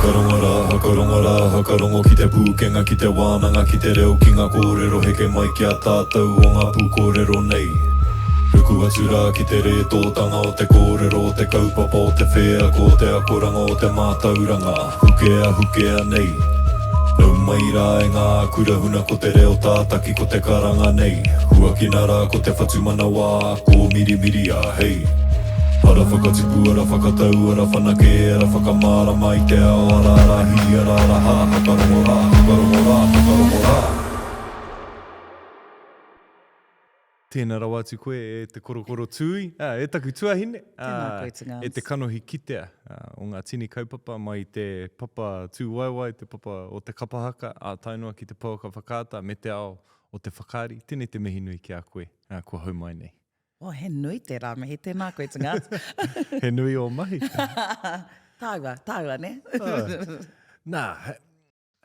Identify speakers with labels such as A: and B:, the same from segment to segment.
A: Whakarongo ki te pūkenga, ki te wānanga, ki te reo ki ngā kōrero heke mai ki a tātou o ngā Pū Kōrero nei. Ruku atu rā ki te re tōtanga o te kōrero, o te kaupapa o te whea, ko te akoranga o te mātauranga, hukea nei. Nau mai rā e ngā kurahuna ko te reo tātaki ko te karanga nei. Huakina rā ko te whatumana wā, ko mirimiri a hei. Ara whakatipu, ara whakatau, ara whanake, ara whakamārama i te ao, ara rahi, ara raha, whakarongo rā, whakarongo rā, whakarongo rā. Tēnā rawa atu koe e te korokoro tui, e taku tuahine, e te kanohi kitea o ngā tini kaupapa mai te papa tūwaiwai, te papa o te kapahaka, a tainua ki te pauka whakaata, me te ao o te whakaari. Tēnei te mihi nui ki a koe, kua hau mai nei.
B: He nui te rā mehi tēnā koe te ngāts.
A: He nui o mahi.
B: Tāua, ne?
A: Nā,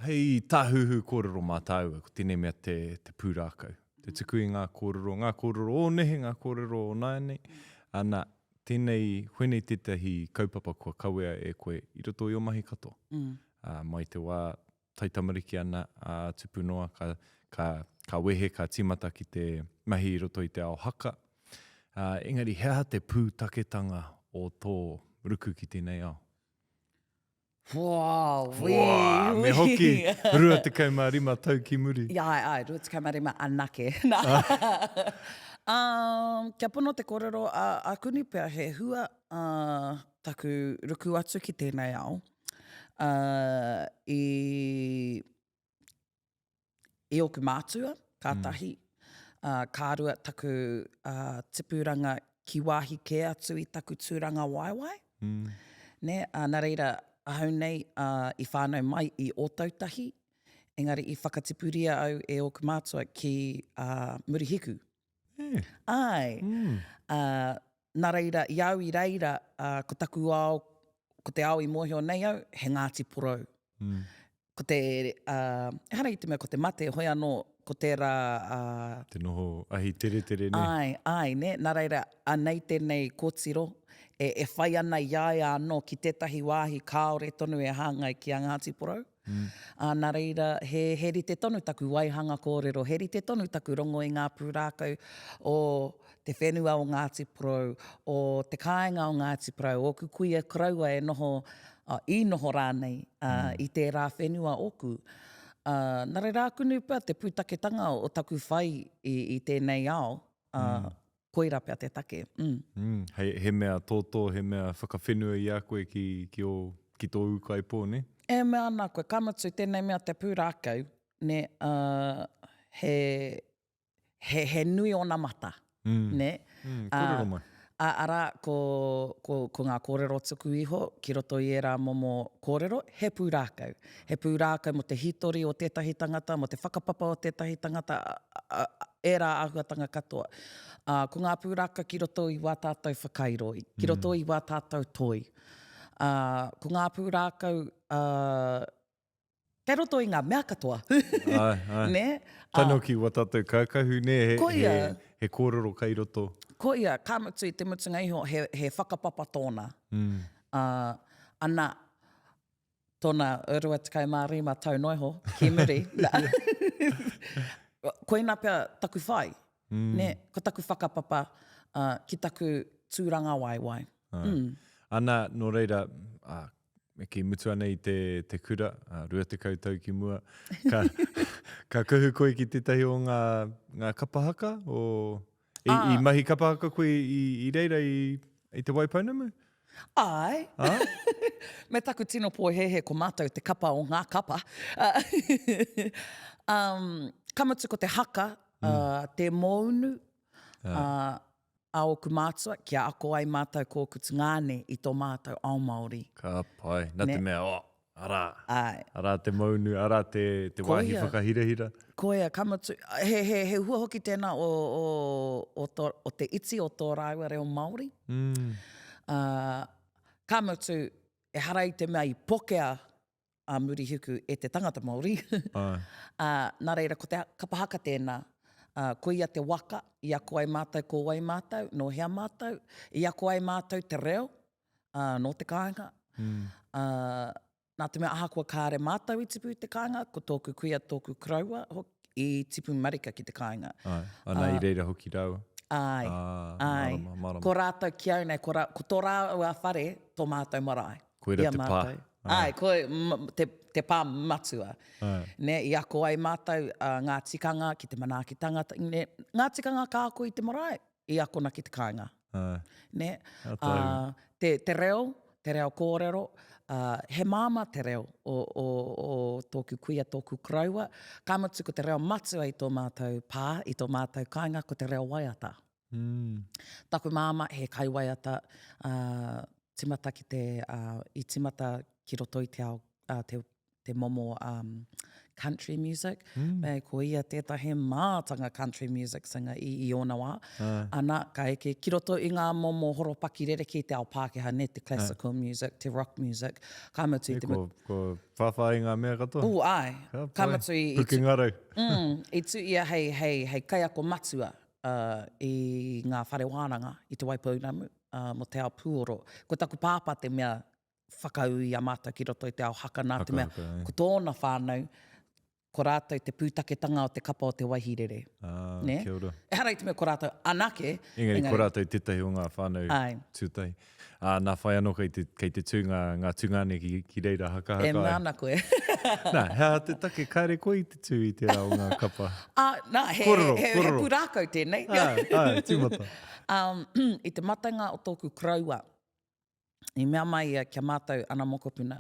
A: hei tāhuhu kōrero Mātaatua, ko tēnei mea te pūrākau. Te tuku i ngā kōrero o nehe, ngā kōrero o nāne. Nā, tēnei whenei tētahi kaupapa kua kawea e koe i roto i o mahi katoa. Mai te wā taitamariki ana tupu noa, ka wehe, ka tīmata ki te mahi i roto i te ao haka. Engari, hea te pūtaketanga o tō ruku ki tēnei ao?
B: Wow,
A: me hoki, rua te kaumārima tau ki muri.
B: Ai, rua te kaumārima anake. Kia pono te kōrero, a kuni pia he hua taku ruku atu ki tēnei ao. I oku mātua, kātahi. Kārua taku tipuranga ki wāhi ke atu i taku tūranga waiwai. Ne, nā reira, ahau nei i whānau mai i o tautahi. Engari, i whakatipuria au e oku mātua ki murihiku. Ai. Nā reira, i au i reira, ko taku ao, ko te ao i mōhio nei au, he Ngāti Porou. Ko te, hara i te mea, ko te mate hoi anō, ko te rā...
A: Te noho ahi tere ne.
B: Ai, ne. Nā reira, anei tēnei kōtiro, e whai ana iai anō ki tētahi wāhi kāore tonu e hāngai ki a Ngāti Porou. Nā reira, he rite tonu taku waihanga kōrero, he rite tonu taku rongo i ngā pūrākau o te whenua o Ngāti Porou, o te kāinga o Ngāti Porou, o kukuia kraua e noho, i noho rānei i te rā whenua oku. Nā reira kunu pia te pūtaketanga o taku whai i tēnei ao, koira pia te take.
A: He mea tōtō, he mea whakawhenua i a koe ki tō ukai pō, ne?
B: E mea ana koe, kamatu tēnei mea te pūrākau, ne, he nui ona mata, ne?
A: Kōrero mai.
B: Ara, ko ngā kōrero tuku iho, ki roto i era momo kōrero, he pūrākau. He pūrākau mo te hitori o tētahi tangata, mo te whakapapa o tētahi tangata, era ahuatanga katoa. Ko ngā pūrākau ki roto i wā tātou whakairoi, ki roto i wā tātou toi. Ko ngā pūrākau, kei roto i ngā mea katoa.
A: Ai.
B: Ne?
A: Tano ki wā tātou kākahu, ne? He kōrero kai roto.
B: Ko ia, kāmatu i te mutunga iho, he whakapapa tōna. Ana, tōna urua te kaumārima tau noiho, ki muri. Koina pia taku whai, ne? Ko taku whakapapa ki taku tūranga waiwai.
A: Ana, no reira, me ki mutu ana i te kura, rua te kautau ki mua. Ka kuhu koe ki tētahi o ngā kapahaka, o... I mahi kapahaka koe i reira i te waipaunamu?
B: Ai. Me taku tino pō hehe ko mātou te kapa o ngā kapa. Kamatu ko te haka, te mounu, a oku mātua, kia ako ai mātou kōku tungāne i tō mātou ao Māori.
A: Ka pai, nā te mea, ara.
B: Ai.
A: Ara te maunu, ara te wāhi whakahirahira.
B: Koia, kamatu, he hua hoki tēnā o te iti o tō rāua reo Māori. Kamatu, e hara i te mea i pokea a murihiku e te tangata Māori. Nā reira, ko te kapahaka tēnā, ko ia te waka, i ako ai mātou ko wai mātou, no hea mātou, i ako ai mātou te reo, no te kāinga. nā te mea ahakoa kāre mātou I tipu I te kāinga, ko tōku kuia, tōku kraua, I tipu marika ki te kāinga.
C: Ana I reira hoki rau.
B: Ai, ai.
C: Marama.
B: Ko rātou ki au nei, ko tō rāua whare, tō mātou marae.
C: Koera te pā.
B: Ai, te pā matua. Ne, I ako ai mātou ngā tikanga ki te manaakitanga. Ne, ngā tikanga ka ako I te marae, I ako na ki te kāinga. Ne, te reo kōrero, he māma te reo o tōku kuia, tōku kraua. Ka mutu ko te reo matua I tō mātou pā, I tō mātou kāinga, ko te reo waiata. Taku māma he kai waiata, timata ki I timata ki roto I te ao, te momo country music. Ko ia tētahi mātanga country music singer I ona wā. Ana, ka eke, ki roto I ngā momo horopaki rere ki te ao Pākehā, ne te classical music, te rock music. Ka mutu I te...
C: Ko whawhai ngā mea katoa?
B: Ai. Ka mutu I...
C: Pukingarau.
B: I tu ia hei kai ako matua I ngā whare wānanga, I te Waipounamu, mo te ao Pūoro. Ko taku pāpā te mea whakau I a mātou ki roto I te ao haka nā te mea. Ko tōna whānau, ko rātou te pūtaketanga o te kapa o te waihirere. Ne?
C: Kia ora.
B: E harai te mea ko rātou anake.
C: Engari, ko rātou tētahi o ngā whānau tūtai. Nā whai anō kei te tū ngā tungāne ki reira haka.
B: E mana koe.
C: Nā, hea te take kāre koe I te tū I te rā o ngā kapa.
B: Nā, he pūrākau tēnei.
C: Tīmata.
B: I te matanga o tōku kraua, I mea mai kia mātou ana mokopuna,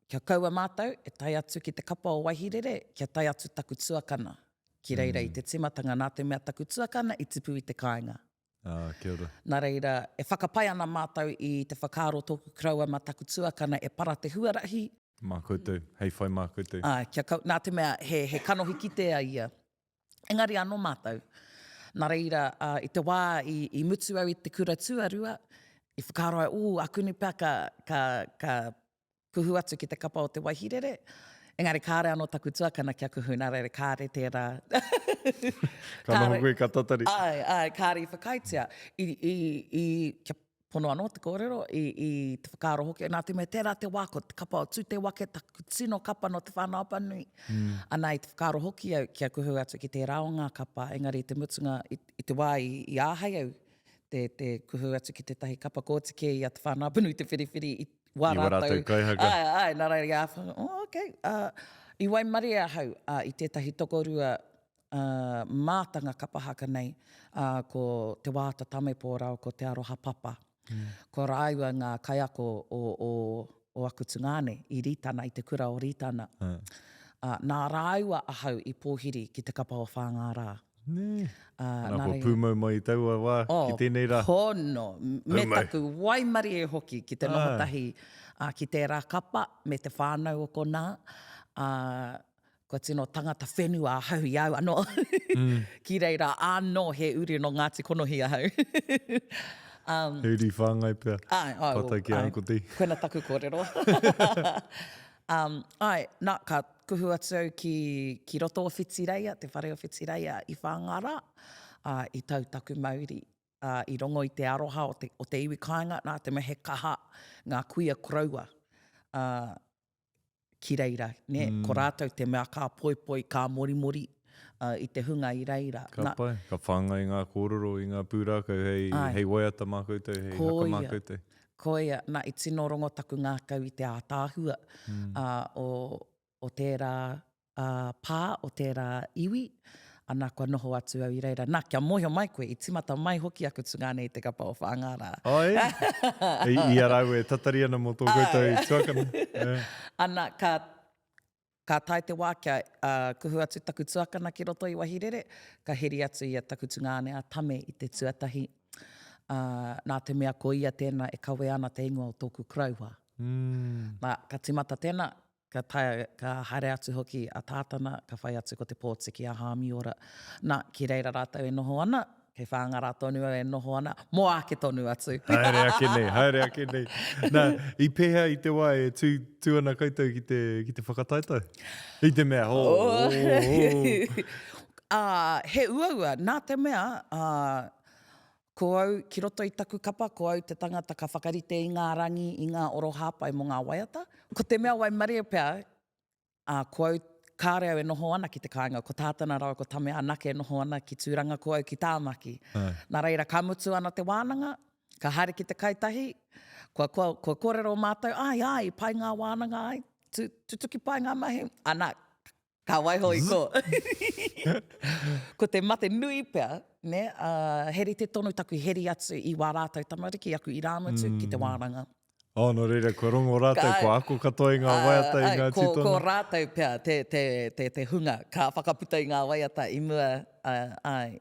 B: kia kaua mātou, e tai atu ki te kapa o waihirere, kia tai atu taku tuakana. Ki reira I te timatanga nā te mea taku tuakana, I tipu I te kāinga.
C: Kia ora.
B: Nā reira, e whakapai ana mātou I te whakaaro tōku kraua ma taku tuakana, e para te huarahi.
C: Mā koutou, hei whai mā koutou.
B: Nā te mea, he kanohi ki te ia. Engari anō mātou. Nā reira, I te wā, I mutu au I te kura tuarua, I whakaaro ai, akuni pā ka kuhu atu ki te kapa o te waihirere. Engari, kāre anō taku tuakana kia kuhu, nā reira, kāre tērā.
C: Ka noho koe ka tatari.
B: Ai, kāre I whakaitia. Kia pono anō te kōrero, I te whakaaro hoki. Nā te mea tērā te wako, te kapa o tū te wake, taku tino kapa no te whānau panui. Ana I te whakaaro hoki au, kia kuhu atu ki te rā o ngā kapa. Engari, te mutunga, I te wā I āhai au, te kuhu atu ki te tahi kapa kōtike I a te whānau panui, te whiriwhiri I wā rātou
C: kaihaka.
B: Ai, nā reira I āwhanga. Okay. I waimari ahau, I tētahi tokorua mātanga kapahaka nei, ko te wāta tamepōrau, ko te aroha papa. Ko rāua ngā kaiako o aku tungāne I rītana, I te kura o rītana. Nā rāua ahau I pōhiri ki te kapa o whāngārā.
C: Nā ko pūmau mai taua wā ki tēnei rā.
B: Hono, me taku waimari e hoki ki te nohotahi ki te rā kapa, me te whānau o kona. Ko tino tangata whenua ahau I au anō. Ki reira anō he uri no Ngāti Konohi ahau.
C: Uri whāngai pia. Pata ki angitū.
B: Koena taku kōrero. Nā ka kuhu atu au ki roto o whitireia, te whare o whitireia I whāngara, I tautaku Māori, I rongo I te aroha o te iwi kāinga, nā te mehe kaha ngā kuia kraua ki reira. Ne? Ko rātou te mea kā poipoi, kā morimori I te hunga I reira.
C: Ka pai, ka whāngai ngā kōrero I ngā pūrākau, hei waiata mā koutou, hei haka mā koutou.
B: Ko ia, nā I tino rongo taku ngā kau I te ātāhua o tērā pā, o tērā iwi, ana kua noho atu au I reira. Nā, kia moho mai koe, I timata mai hoki aku tungāne I te kapa o whāngārā.
C: I arau e tatari ana mo tō koutou I tuakana.
B: Ana, ka tai te wā kia kuhu atu taku tuakana ki roto I wahirere, ka heri atu I a taku tungāne a tame I te tuatahi. Nā te mea ko ia tēnā e kawe ana te ingoa o tōku kraua. Nā, ka timata tēnā, ka haere atu hoki a tātana, ka whai atu ko te pōtiki a hāmiora. Nā, ki reira rātou e noho ana, kei whāngara tonu e noho ana, mō ake tonu atu.
C: Haere ake nei. Nā, I pēhea I te wā e tū ana koutou ki te whakataitau. I te mea,
B: He uaua, nā te mea, ko au, ki roto i taku kapa, ko au te tangata ka whakarite i ngā rangi, i ngā oro hāpai mo ngā waiata. Ko te mea wai maria pia, ko au kāre au e noho ana ki te kāinga, ko tātana rau, ko tame anake e noho ana ki tūranga, ko au ki tāmaki. Nā reira, ka mutu ana te wānanga, ka hare ki te kaitahi, ko kōrero mātou, ai, pai ngā wānanga, ai, tutuki pai ngā mahi, ana, ka waiho i ko. Ko te mate nui pia, ne, heri te tonu taku heri atu i wā rātou tamariki, aku i rāmutu ki te wānanga.
C: No reira, ko rongo rātou, ko ako katoa i ngā waiata i ngā titona.
B: Ko rātou pia, te hunga, ka whakaputa i ngā waiata i mua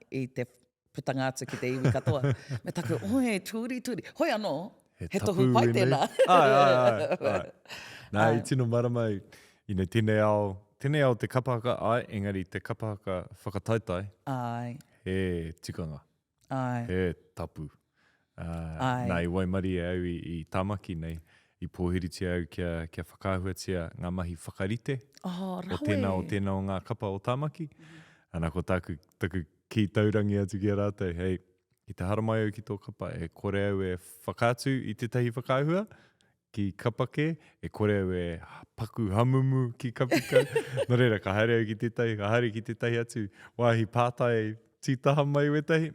B: i te putanga atu ki te iwi katoa. Me taku, oi, tūri. Hoi anō, he tohu pai tēnā.
C: Ai. Nā, i tino marama i nei tēnei ao te kapahaka, engari te kapahaka whakataitai.
B: Ai.
C: He tikanga.
B: Ai.
C: He tapu. Nā i waimari au i tāmaki nei, i pōhiritia au kia whakāhuatia ngā mahi whakarite.
B: Rawe.
C: O tēnā o ngā kapa o tāmaki. Ana ko taku ki taurangi atu ki a rātou. Hei, i te haramai au ki tō kapa, e kore au e whakātu i te tahi whakāhua ki kapake, e kore au e paku hamumu ki kapika. No reira, ka haere au ki te tahi, ka haere ki te tahi atu. Wāhi pātai tītaha mai wetahi.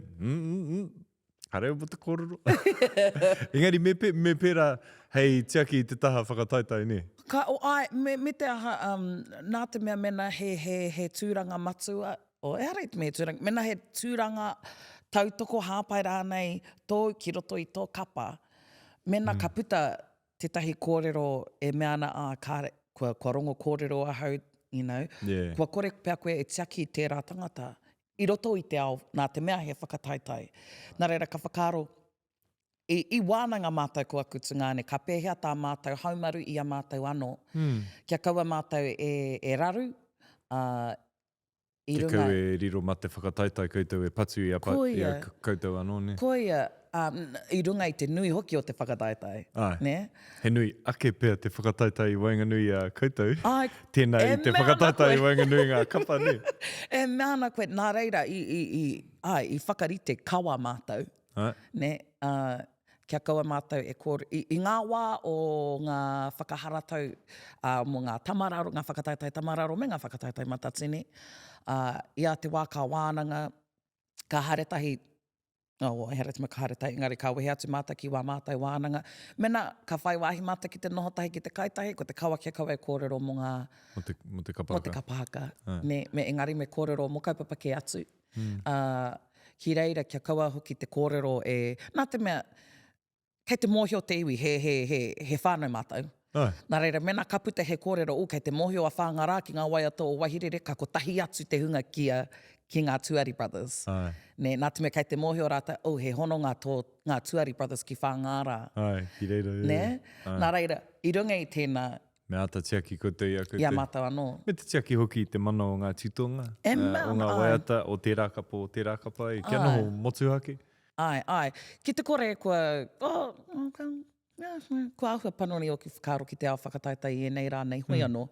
C: Hare o te kōrero. Engari, me pera, hei, tiaki i te taha whakataitai, ne?
B: Me te aha, nā te mea mena he tūranga matua, e harei te mea tūranga, mena he tūranga tautoko hāpai rānei tō ki roto i tō kapa, mena ka puta te tahi kōrero e mea ana kua rongo kōrero ahau, kua kore pia koe e tiaki i tērā tangata, i roto i te ao, nā te mea he whakataitai. Nā reira, ka whakaro, i wānanga mātou ko aku tungāne, ka pēhea tā mātou haumaru i a mātou anō. Kia kaua mātou e raru, i runga.
C: Kia kau e riro ma te whakataitai koutou e patu i a koutou anō, ne?
B: Koia, i runga i te nui hoki o te whakataitai. Ne?
C: He nui, ake pēr te whakataitai i wainganui a koutou. Tēnā
B: e
C: i te whakataitai i wainganui ngā kapa, ne?
B: E mea ana koe, nā reira, i whakarite kawa mātou. Ne? Kia kaua mātou e kōre, i ngā wā o ngā whakaharatau, mo ngā tamararo, ngā whakataitai tamararo, me ngā whakataitai matatini, ia te wā ka wānanga, ka haretahi, ka haretai, engari ka wehe atu māta ki wā mātai wānanga. Mena, ka whai wāhi māta ki te nohotahi ki te kaitahi, ko te kawa kia kaua e kōrero mo ngā...
C: Mo te kapahaka.
B: Ne, me engari me kōrero mo kaupapaki atu. Ki reira, kia kaua hoki te kōrero e... Nā te mea, kei te mōhio te iwi, he whānau mātou. Nā reira, mena ka puta he kōrero, kei te mōhio a whāngarā ki ngā waiata o wahirere, ka ko tahi atu te hunga ki ngā Tuari Brothers. Ne, nā te mea kei te mōhio rāta, he hono ngā Tuari Brothers ki whāngārā.
C: Ki reira,
B: ne? Nā reira, i runga i tēnā...
C: Me ata tiaki koutou i a koutou.
B: Ia mātou anō.
C: Me te tiaki hoki i te mana o ngā titonga. O ngā waiata, o tērā kapa, i kia noho motuhake.
B: Ai. Ki te kore kua ahua panoni o ki whakaro ki te ao whakataitai e nei rā nei hui anō.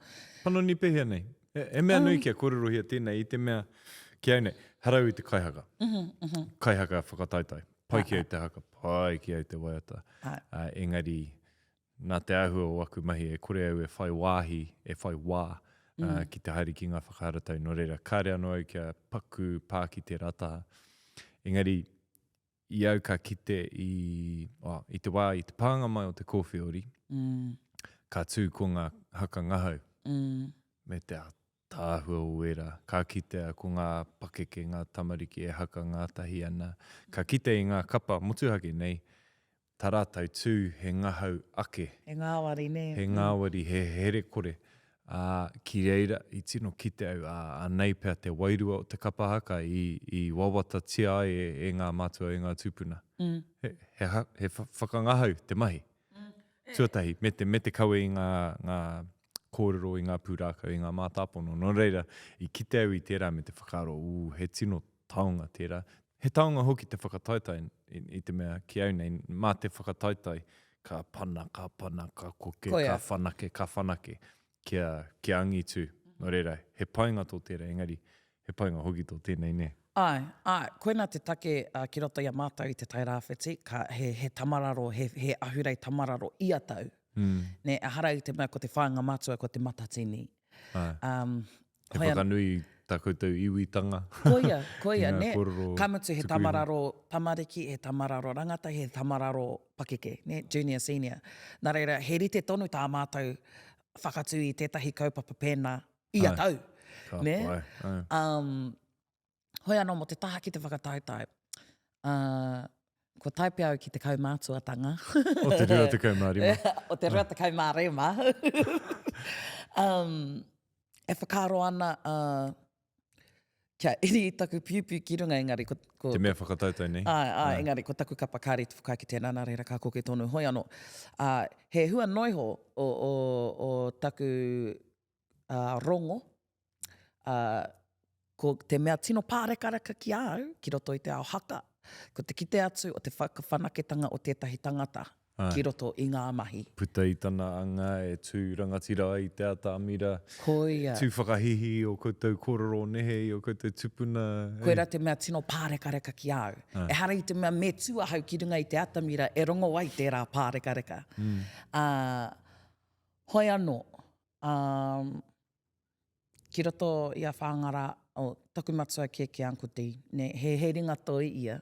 C: Panoni pehea nei. E mea nui kia kōrerohia tēnei, i te mea ki au nei, harau i te kaihaka. Kaihaka whakataitai. Pai ki au te haka, pai ki au te waiata. Engari, nā te ahua o aku mahi e kore au e whai wāhi, e whai wā ki te haere ki ngā whakaharatau. No reira, kāre anō au kia paku pā ki te rataha. Engari, i au ka kite i te wā, i te pānga mai o te kōwhiori, ka tū ko ngā haka ngahau. Me te tāhua o era, ka kite ko ngā pakeke, ngā tamariki e haka ngā tahi ana. Ka kite i ngā kapa motuhake nei, tā rātou tū he ngahau ake.
B: He ngāwari, ne.
C: He ngāwari, he here kore. Ki reira, i tino kite au, nei pēr te wairua o te kapahaka i wawata tia e ngā mātua, e ngā tūpuna. He whakangahau te mahi. Tuatahi, me te kaue i ngā kōrero, i ngā pūrākau, i ngā mātāpono. No reira, i kite au i tērā me te whakaro, he tino taonga tērā. He taonga hoki te whakataitai i te mea ki au nei, mā te whakataitai, ka pana, ka koke, ka whanake, kia angitū. No reira, he painga tō tērā, engari, he painga hoki tō tēnei, ne?
B: Koina te take ki roto i a mātou i te tai rāwhiti, he tamararo, he ahurei tamararo ia tau. Ne, hara i te mea ko te whāinga mātua ko te matatini.
C: He whakanui tā koutou iwitanga.
B: Koia, ne, kamutu he tamararo tamariki, he tamararo rangata, he tamararo pakeke, ne, junior, senior. Nā reira, he rite tonu tā mātou whakatu i tētahi kaupapa pēnā ia tau. Ne? Hoi anō mo te taha ki te whakataitai. Ko taipi au ki te kaumātuatanga.
C: O te rua te kaumārima.
B: O te rua te kaumārima. E whakaro ana kia iri i taku piupiu ki runga engari.
C: Te mea whakataitai nei.
B: Engari, ko taku kapa kāri te whakaiki tēnā nā reira kā koke tonu. Hoi anō, he hua noiho o taku rongo, ko te mea tino pārekareka ki au, ki roto i te ao haka, ko te kite atu o te whakawhanaketanga o tētahi tangata, ki roto i ngā mahi.
C: Puta i tana anga e tū rangatira i te ata amira.
B: Koia.
C: Tū whakahihi o koutou kōrero nehe, o koutou tupuna.
B: Koira te mea tino pārekareka ki au. E hara i te mea me tuahau ki runga i te atamira, e rongo ai tērā pārekareka. Hoi anō, ki roto i a whangara o taku matua ki ankuti, ne, he ringa toi ia.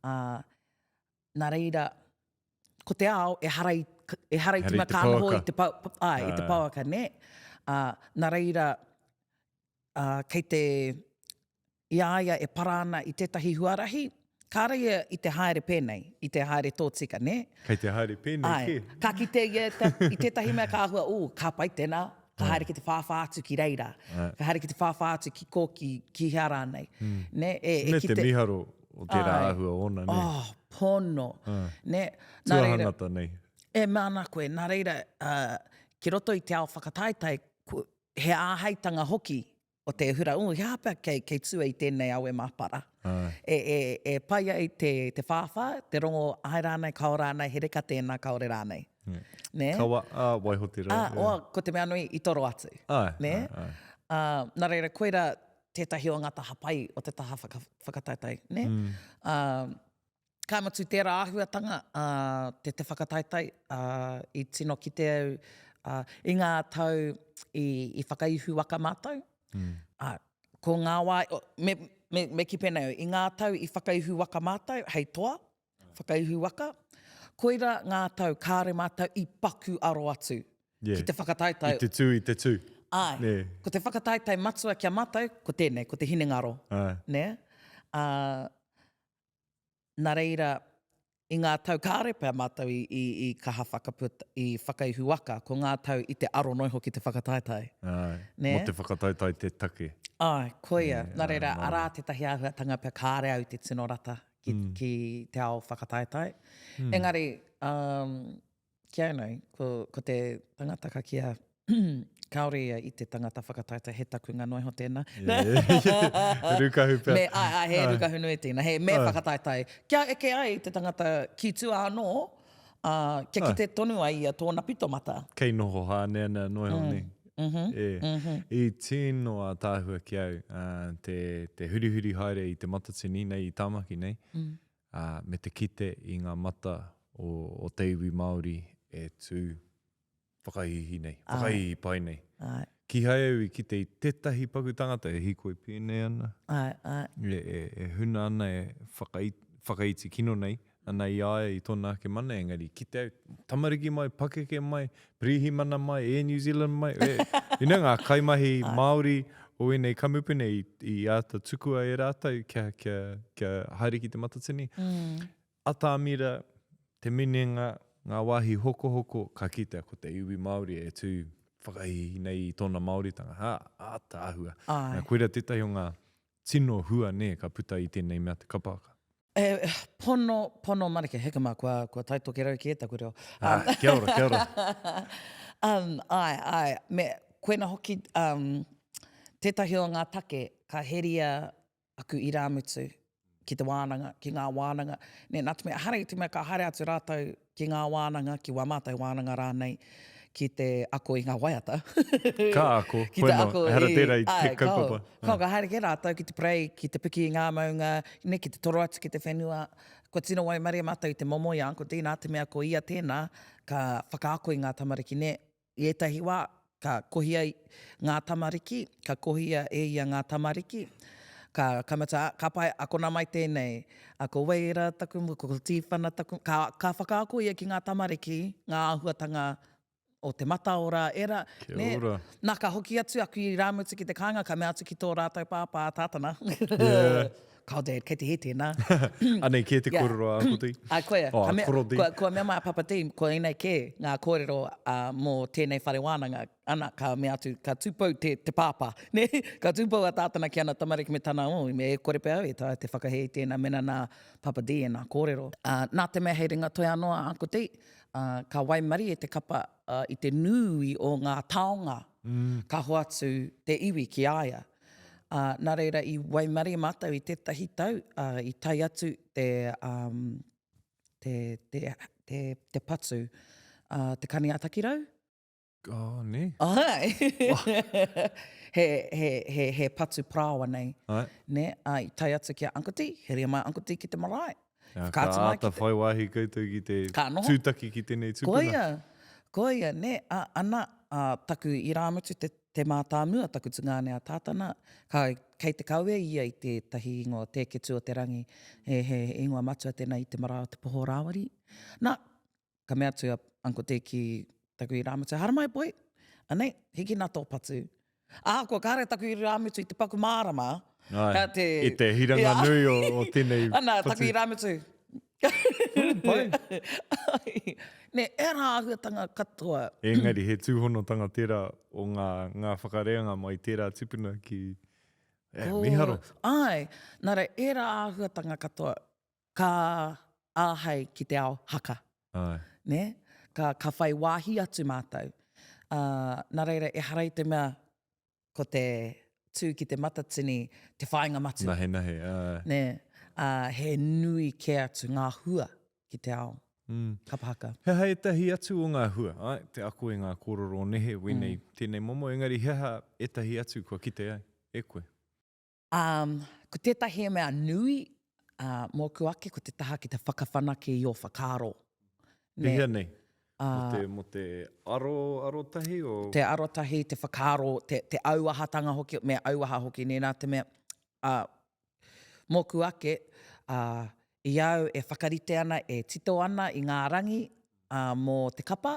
B: Nā reira, ko te ao e hara i te mea kānoho i te pauaka, ne? Nā reira, kei te iaia e parana i tētahi huarahi, kāra ia i te haere pēnei, i te haere tōtika, ne?
C: Kei te haere pēnei ki?
B: Ka kite ia i tētahi mea kāhua, ka pai tēnā. Ka haere ki te whāwhātu ki reira. Ka haere ki te whāwhātu ki kōki ki hea nei. Ne,
C: me te miharo o te rāhua ona, ne?
B: Pono. Ne,
C: tuahanata nei.
B: E mana koe, nā reira, ki roto i te ao whakataitai, he āheitanga hoki o te hura, he hapea kei tua i tēnei au e māpara. E paia i te whāwha, te rongo ai rānei, kao rānei, he reka tēnā, kaore rānei. Ne?
C: Kawa, waihotira.
B: Ko te mea nui i toro atu. Ne? Nā reira, koira tētahi o ngata hapai o te taha whakataitai. Ne? Kaimatu tērā āhuatanga te whakataitai i tino ki te au i ngā tau i whakaihu waka mātou. Ko ngā wai, me ki pēnei, i ngā tau i whakaihu waka mātou, hei toa, whakaihu waka, koira ngā tau kāre mātou i paku aro atu ki te whakataitai.
C: I te tū.
B: Ko te whakataitai matua kia mātou, ko tēnei, ko te hinengaro. Ne? Nā reira, i ngā tau kāre pēr mātou i kaha whakaputa, i whakaihu waka, ko ngā tau i te aro noiho ki te whakataitai.
C: Mo te whakataitai te take.
B: Koia. Nā reira, arā tētahi āhuatanga pēr kāre au te tino rata. Ki te ao whakataitai. Engari, kia nei, ko te tangata ka kia kaore ia i te tangata whakataitai, he taku ngā noiho tēnā.
C: Rukahu pēr.
B: He rukahu nui tēnā, he me whakataitai. Kia eke ai te tangata ki tua anō, kia ki te tonu ai a tōna pitomata.
C: Kei noho hānea nā noiho nei. I tino a tāhua ki au, te hurihuri haere i te matatini nei, i tāmaki nei, me te kite i ngā mata o te iwi Māori e tū whakaihi nei, whakaihi pai nei. Ki hae au i kite i tētahi paku tangata e hiko e pēnei ana. E huna ana e whakaiti kino nei, ana i aia i tōna ke mana engari. Kite au, tamariki mai, pakeke mai, prihi mana mai, New Zealand mai. Ina ngā kaimahi Māori o enei kamupene i ata tukua e rātou kia haere ki te matatini. Ata amira, te minenga, ngā wāhi hoko, ka kitea ko te iwi Māori e tū whakaihi nei i tōna Māoritanga. Ata ahua. Koira tētahi o ngā tino hua ne ka puta i tēnei mea te kapaka.
B: Pono marike, heka mā, kua taito ke rau ki e taku reo.
C: Kia ora.
B: Koina hoki, tētahi o ngā take, ka heria aku i rāmutu ki te wānanga, ki ngā wānanga. Nā te mea, hara i te mea ka hare atu rātou ki ngā wānanga, ki wā mātai wānanga rānei, ki te ako i ngā waiata.
C: Ka ako,
B: Ki te ako
C: hera tērā i te kaupapa.
B: Ka haere ki rātou, ki te prei, ki te piki i ngā maunga, ki te toro atu ki te whenua. Ko tino wai maria mātou i te momo i Uncle Dean, te mea ko ia tēnā, ka whakaako i ngā tamariki. Ne, i etahi wā, ka kohia i ngā tamariki, ka kohia e ia ngā tamariki, ka kamata, ka pai ako nā mai tēnei, ako weira taku, ko tīwhana taku, ka whakaako ia ki ngā tamariki, ngā ahuatanga o te mata ora era.
C: Kia ora.
B: Nā ka hoki atu aku i rāmutu ki te kāinga, ka mea atu ki tō rātou pāpā tātana.
C: Yeah.
B: Kao Dad, kei te he tēnā.
C: Anei, kē te kōrero a Uncle Dean.
B: Ai koea,
C: Korodi.
B: kua mea mai Papa Dean, ko inei kē ngā kōrero mō tēnei whare wānanga, ana ka mea atu, ka tūpau te pāpā, ne? Ka tūpau a tātana ki ana tamariki me tāna o, me e kore pēr au e tā te whakahei tēnā mena nā Papa Dean, nā kōrero. Nā te mea hei ringa toi anoa Uncle Dean, ka waimari e te kapa i te nui o ngā taonga, ka hoatu te iwi ki aia. Nā reira i waimari mātou i tētahi tau, i tai atu te patu, te kani atakirau.
C: Oh, ne.
B: Ai! he patu prāwa nei.
C: Ai.
B: Ne, i tai atu ki a Uncle T, he rea mai Uncle T ki te marae.
C: Ka ata whai wāhi koutou ki te tūtaki ki tēnei tūpuna.
B: Koia, ne, ana taku i rāmutu te mātāmua, taku tungāne a tātana, kei te kaue ia i te tahi ingoa tēketu o te rangi, he ingoa matua tēnā i te mara o te poho rāwari. Nā, ka mea tu a Uncle T ki taku i rāmutu, hara mai boi, anei, hiki nā tō patu. Ko kāre taku i rāmutu i te paku mārama.
C: Ai, i te hiranga nui o tēnei patu.
B: Ana, taku i rāmutu. Ne, e rā ahuatanga katoa.
C: Engari, he tūhonotanga tērā o ngā whakareanga mai tērā tupuna ki miharo.
B: Ai, nara, e rā ahuatanga katoa, ka āhei ki te ao haka.
C: Ai.
B: Ne? Ka whai wāhi atu mātou. Nā reira, e harai te mea ko te tū ki te matatini, te whainga matu.
C: Nahe,
B: Ne, he nui ke atu ngā hua ki te ao. Kapahaka.
C: He hei tahi atu o ngā hua, ai, te ako e ngā kōrero nehe, wenei tēnei momo, engari heha e tahi atu kua kite ai, e koe.
B: Ko tētahi e mea nui, mō ku ake, ko te taha ki te whakawhanake i o whakaro.
C: Ne hea nei, mo te aro tahi o...
B: Te aro tahi, te whakaro, te auahatanga hoki, mea auaha hoki, ne nā te mea, mō ku ake, i au e whakarite ana, e tito ana i ngā rangi mō te kapa,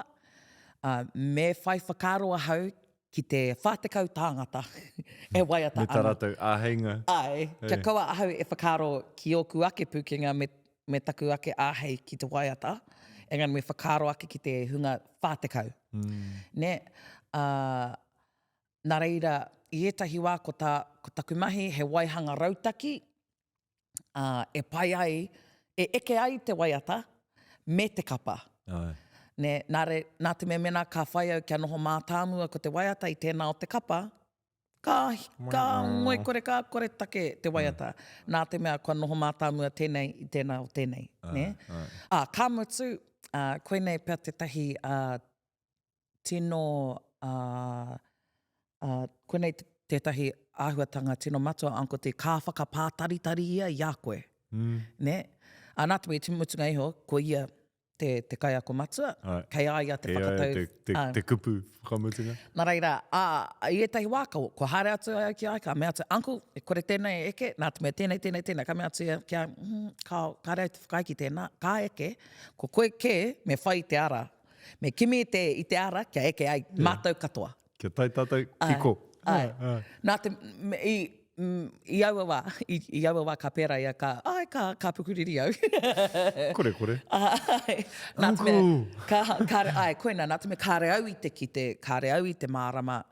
B: me whai whakaro ahau ki te whātekau tāngata e waiata ana.
C: Me taratau āheinga.
B: Ai, kia kaua ahau e whakaro ki o ku ake pukenga me taku ake āhei ki te waiata, engari me whakaro ake ki te hunga whātekau. Ne, nā reira, i etahi wā ko taku mahi he waihanga rautaki, e pai ai, e eke ai te waiata, me te kapa.
C: Ai.
B: Ne, nā te mena ka whai au kia noho mātāmua ko te waiata i tēnā o te kapa, ka ngoi kore ka kore take te waiata. Nā te mea kua noho mātāmua tēnei i tēnā o tēnei. Ne? Ka mutu, koe nei pia te tahi tino, koe nei te tahi āhuatanga tino matua anko te ka whakapātaritari ia i a koe. Ne? Nā te mea te mutunga iho, ko ia te kai ako matua, kei aia te whakatau.
C: Te kupu whakamutunga.
B: Nā reira, i etahi wā, ko haere atu ai ki ai, ka mea atu, uncle, e kore tēnei eke, nā te mea tēnei, ka mea atu kia, ka reo te whakaiki tēnā, ka eke, ko koe ke, me whai te ara, me kimi i te ara, kia eke ai, mātou katoa.
C: Kia tai tātou ki ko.
B: Nā te, i aua wā ka pēra ia ka pukuriri au.
C: Kore.
B: Nā te mea, koina, nā te mea kāre au i te kite, kāre au i te mārama,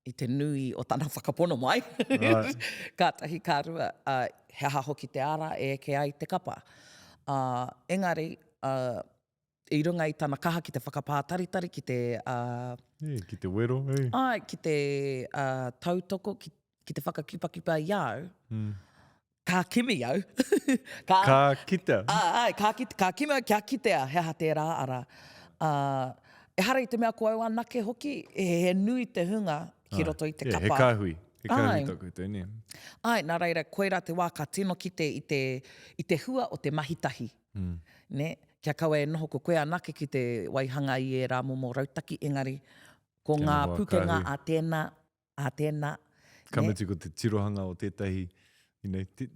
B: i te nui o tāna whakapono mai. Kātahi kārua, he aha hoki te ara e ke ai te kapa. Engari, i runga i tāna kaha ki te whakapātaritari, ki te...
C: ki te wero,
B: ki te tautoko, ki te whakakipakipa iau, ka kimi au.
C: Ka kitea.
B: Ka kimi au kia kitea, heha te rā ara. E hara i te mea ko au anake hoki, he nui te hunga ki roto i te kapa.
C: He kāhui. He kāhui
B: Ai.
C: taku te ne.
B: Ai, nā reira, koera te wā ka tino kite i te hua o te mahitahi. Ne? Kia kaua e noho ko koe anake ki te waihanga i e rā momo rautaki, engari, ko
C: Tēnā
B: ngā
C: wā
B: pukenga
C: kāhui.
B: a tēnā.
C: Kamiti ko te tirohanga o tētahi,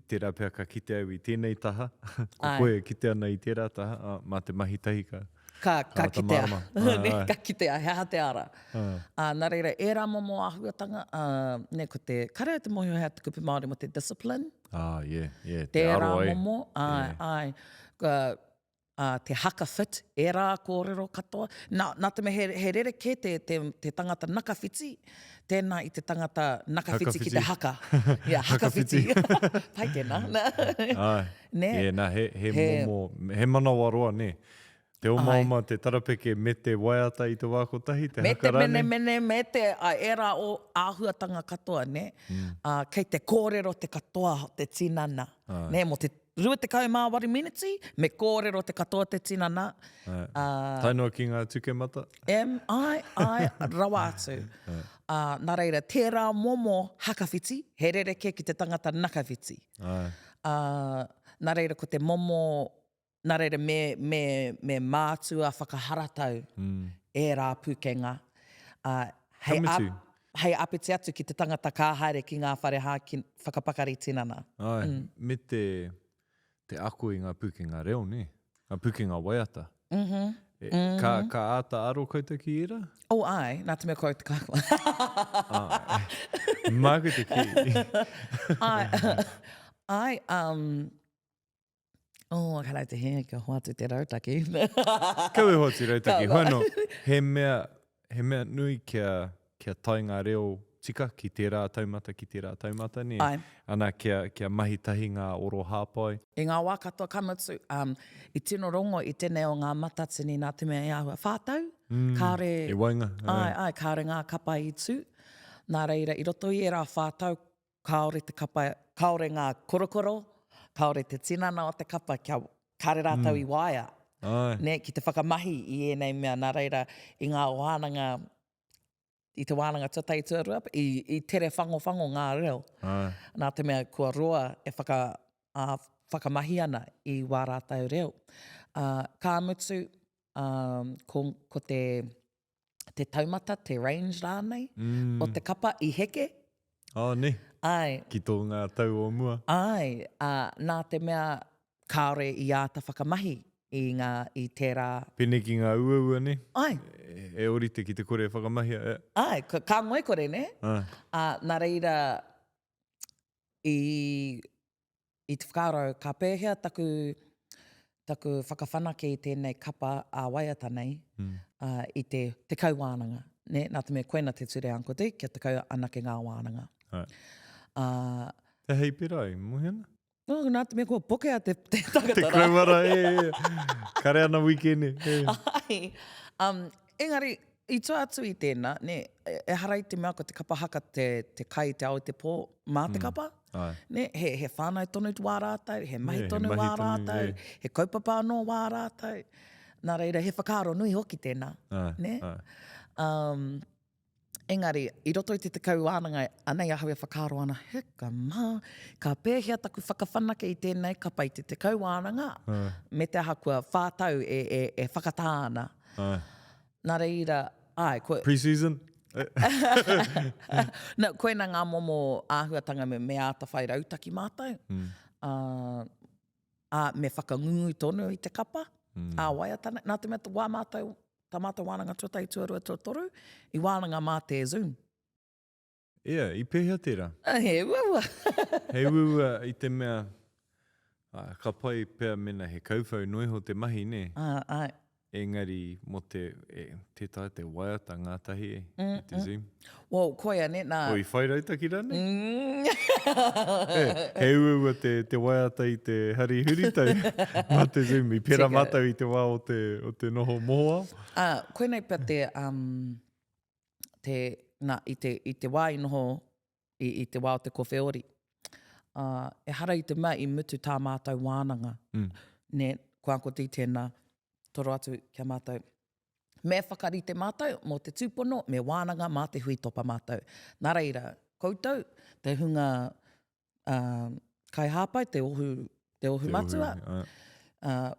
C: tērā pēr ka kite au i tēnei taha. Ko koe kite ana i tērā taha, mā te mahitahi ka.
B: Ka kitea.
C: Ai.
B: Ka kitea, he aha te ara. Nā reira, e rā momo ahuatanga, ne, ko te karea te mohi hea te kupi Māori mo te discipline.
C: Yeah.
B: Te rā
C: aro ai.
B: momo, ai. Te haka fit, e rā kōrero katoa. Nā te me he rereke te tangata nakawhiti, tēnā i te tangata nakawhiti ki te haka. Hakawhiti. Pai tēnā. Ne?
C: Nā, he momo, he manawaroa, ne? Te oma te tarapeke me te waiata i te wākotahi, te hakarane.
B: Me te era o āhuatanga katoa, ne? Kei te kōrero te katoa te tinana. Ne, mo te rua te kau māwari miniti, me kōrero te katoa te tinana.
C: Tainua ki ngā tukemata?
B: Ai, rawa atu. Nā reira, tērā momo hakawhiti, he rereke ki te tangata nakawhiti. Nā reira, ko te momo, nā reira, me mātua whakaharatau e rā pukenga. Hei apiti atu ki te tangata kāhaere ki ngā whare hā ki whakapakari tinana.
C: Me te ako i ngā pukenga reo, ne? Ngā pukenga waiata. Ka āta aro koutou ki ira?
B: Ai, nā te mea koe te kākua.
C: Māku te ki.
B: Ai, karai te hea, kia hoatu te rautaki.
C: Kau e hoatu rautaki. Hoano, he mea nui kia taenga reo tika ki tērā taumata, ne?
B: Ai.
C: Ana kia mahitahi ngā oro hāpai.
B: I ngā wā katoa kamatu, i tino rongo i tēnei o ngā matatini nā te mea e ahua. Whātau, kāre...
C: E wainga.
B: Ai, kāre ngā kapa i tū. Nā reira, i roto i e rā whātau, kāore te kapa, kāore ngā korokoro, kāore te tinana o te kapa, kāre rātau i waia. Ne, ki te whakamahi i enei mea, nā reira, i ngā wānanga, i te wānanga tuatai tuarua, i tere whango ngā reo. Nā te mea kua roa e whakamahi ana i wā rātau reo. Ka mutu, ko te taumata, te range rānei, o te kapa i heke.
C: Ne.
B: Ai.
C: Ki tō ngā tau o mua.
B: Ai. Nā te mea kāore i āta whakamahi i tērā...
C: Pene ki ngā uaua, ne?
B: Ai.
C: E orite ki te kore whakamahia.
B: Ai, ka ngoe kore, ne? Nā reira, i te whakaaro, ka pēhea taku whakawhanake i tēnei kapa a waiata nei, i te kauwānanga. Ne? Nā te mea koena te ture anko te, kia te kau anake ngā wānanga.
C: Te hei pera, muhena?
B: Nā te mea kua pokea te takatara.
C: Te kauara, Kare ana wikene.
B: Ai. Engari, i tua atu i tēnā, ne, e harai te mea ko te kapa haka te kai te au te pō mā te kapa. Ne, he whānau tonu wā rātou, he mahi tonu wā rātou, he kaupapa anō wā rātou. Nā reira, he whakaaro nui hoki tēnā. Ne? Engari, i roto i te kau wānanga, anei ahau e whakaaro ana, heka mā, ka pēhea taku whakawhanake i tēnei kapa i te kau wānanga, me te aha kua whātau e whakatāna. Nā reira,
C: Pre-season?
B: Koena ngā momo āhuatanga me āta whai rautaki mātou. Me whakangungu tonu i te kapa. Waiatana. Nā te mea wā mātou, tā mātou wānanga tuatai tuarua tuatoru, i wānanga mā te Zoom.
C: I pēhea tērā.
B: He ua.
C: He ua i te mea, ka pai pēr mena he kauwhau noiho te mahi, ne?
B: Ai.
C: Engari, mo te waiata ngātahi i te Zoom.
B: Koia, ne, nā...
C: O, i whai rautaki rane? He ua te waiata i te hari huritau. Mā te Zoom, i pera mātau i te wā o te noho mohoa.
B: Koenei pia i te wā i noho, i te wā o te kowheori. E hara i te mea i mutu tā mātou wānanga. Ne, ko anko tī tēnā, toro atu kia mātou. me whakarite mātou mō te tūpono, me wānanga mā te huitopa mātou. Nā reira, koutou, te hunga kai hāpai, te ohu matua.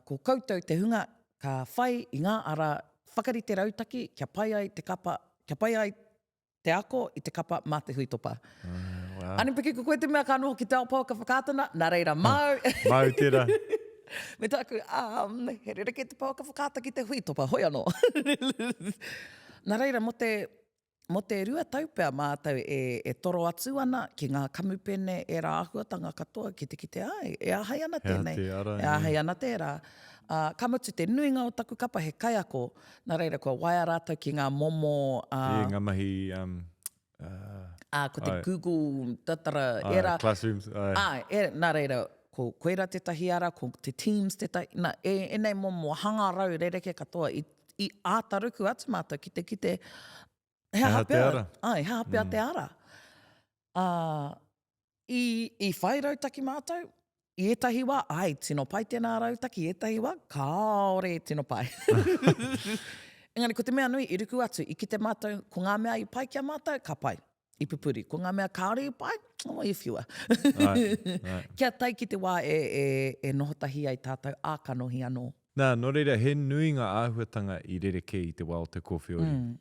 B: Ko koutou te hunga ka whai i ngā ara whakarite rautaki, kia pai ai te kapa, kia pai ai te ako i te kapa mā te huitopa.
C: Wow.
B: Ani-Piki, ko koe te mea ka noho ki te aupau ka whakātana, nā reira, mau.
C: Mau tērā.
B: Me tāku, he rere ke te pau ka whakāta ki te huitopa, hoi anō. Nā reira, mo te rua taupea mātou e toro atu ana ki ngā kamupene e rā ahuatanga katoa ki te ai. E ahai ana tēnei. E ahai ana tērā. Kamutu te nuinga o taku kapa he kaiako. Nā reira, kua waia rātou ki ngā momo...
C: ngā mahi...
B: ko te Google, tatara,
C: Classrooms.
B: Nā reira, ko koera te tahi ara, ko te Teams te tahi... Enei momo hangarau rereke katoa i ātaruku atu mātou ki te he hapea. He hapea te ara. I whai rautaki mātou, i etahi wā, tino pai tēnā rautaki, i etahi wā, kaore tino pai. Engari, ko te mea nui, i ruku atu, i ki te mātou, ko ngā mea i pai kia mātou, ka pai, i pupuri. Ko ngā mea kāore i pai, i whiua. Kia tai ki te wā e nohotahi ai tātou ākanohi anō.
C: Nā, no reira, he nui ngā āhuatanga i rereke i te wā o te kōwhiori.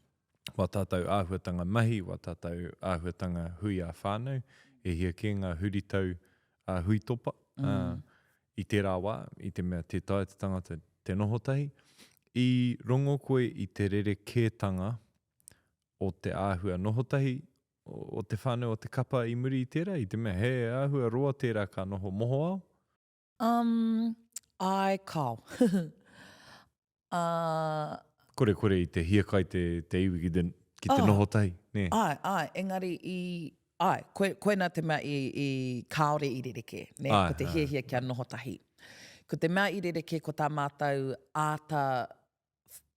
C: Wā tātou āhuatanga mahi, wā tātou āhuatanga hui a whānau, e hia ke ngā huritau huitopa i tērā wā, i te mea te tae te tangata te nohotahi. I rongo koe i te rerekētanga o te āhua nohotahi, o te whānau o te kapa i muri i tērā, i te mea he āhua roa tērā ka noho moho au?
B: Ai kao.
C: Kore i te hiakai te iwi ki te nohotahi. Ne?
B: Engari koe nā te mea i kaore i rereke, ne? Ko te hiahia kia nohotahi. Ko te mea i rereke ko tā mātou āta,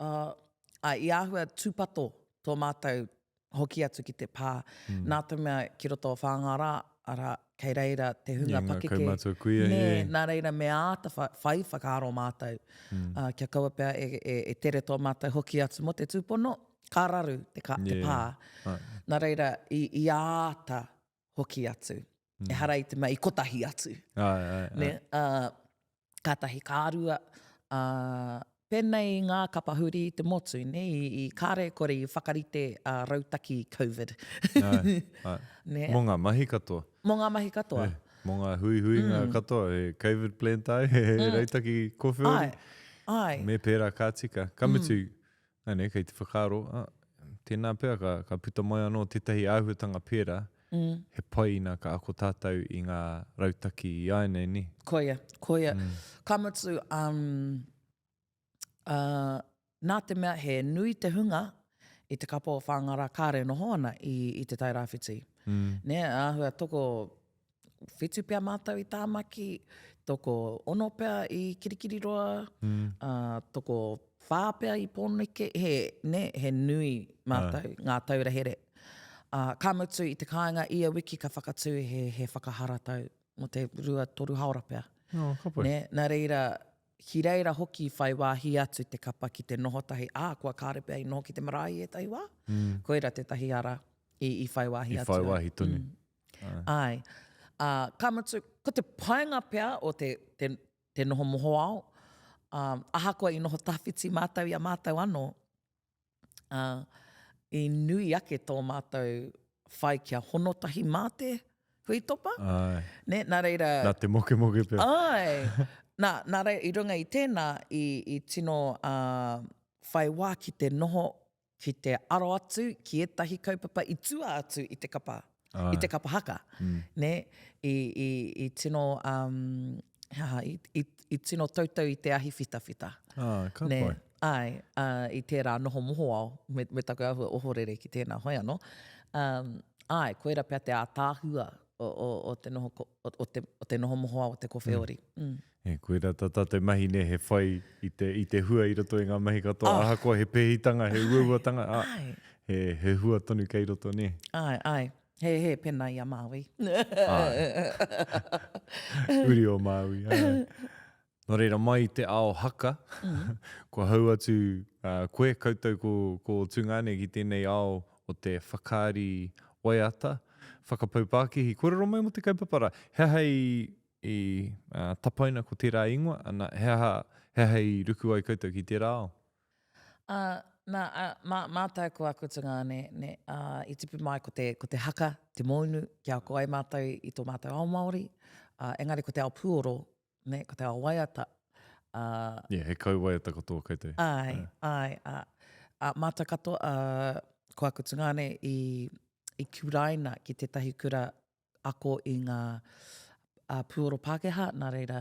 B: i āhua tūpato tō mātou hoki atu ki te pā. Nā te mea ki roto o whāngara, ara kei reira te hunga pakeke. Nā reira me āta whai whakaaro mātou. Kia kaua pēr e tere tō mātou hoki atu mo te tūpono, ka raru te pā. Nā reira i āta hoki atu. E hara i te mea i kotahi atu. Kātahi kārua. Pēnei ngā kapahuri i te motu, ne? I kāre kore i whakarite rautaki COVID.
C: Mō ngā mahi katoa.
B: Mō ngā mahi katoa.
C: Mō ngā hui ngā katoa. He COVID plan tai, he rautaki kōwhiori. Me pērā kā tika. Kamutu, kei te whakaaro. Tēnā pēr ka puta mai anō tētahi āhuatanga pērā. He pai nā ka ako tātou i ngā rautaki i aenei, ni?
B: Koia. Kamutu, nā te mea he nui te hunga i te kapa o whangara kāre noho ana i te tai rāwhiti. Ne, āhua toko whitu pia mātou i tāmaki, toko ono pia i kirikiriroa, toko whāpea i pōneke, he nui mātou, ngā taura here. Ka mutu i te kāinga ia wiki ka whakatū he whakahara tau mo te rua toru haora pia. Ne, nā reira, hi reira hoki whai wāhi atu te kapa ki te nohotahi. Kua kāre pia i noho ki te marae e tahi wā. Koira te tahi ara i whai wāhi atu.
C: I whai wāhi tunu.
B: Ka mutu, ko te painga pia o te noho moho au. Aha koa i noho tawhiti mātou i a mātou anō. I nui ake tō mātou whai kia honotahi mā te huitopa. Ne, nā reira...
C: Nā te moke pia.
B: Nā reira, i runga i tēnā, i tino whai wā ki te noho, ki te aro atu, ki etahi kaupapa, i tua atu i te kapa. I te kapa haka. Ne, i tino... I tino tautau i te ahi whitawhita.
C: Ka pai.
B: I tērā noho moho au, me taku ahua ohorere ki tēnā hoi anō. Koera pia te ātāhua o te noho moho au o te kōwhiori.
C: Koera tātou mahi ne he whai i te hua i roto i ngā mahi katoa. Aha koa he pehitanga, he uauatanga. He hua tonu kei roto ne.
B: He pena i a Māui.
C: Uri o Māui. Nō reira mai te ao haka, ko hau atu koe koutou ko tungāne ki tēnei ao o te whakaari waiata, Whakapaupakihi. Kōrero mai mo te kaupapara. Hea hei tapaina ko tērā ingoa, ana hea hei ruku ai koutou ki tērā ao?
B: Mātaatua ko tungāne, i tipu mai ko te haka, te mounu, kia ko ai mātou i tō mātou ao Māori, engari ko te ao Pūoro, ko te ao waiata.
C: He kau waiata katoa koutou.
B: Mātou katoa, ko aku tungāne i kuraina ki tētahi kura ako i ngā Pūoro Pākehā, nā reira,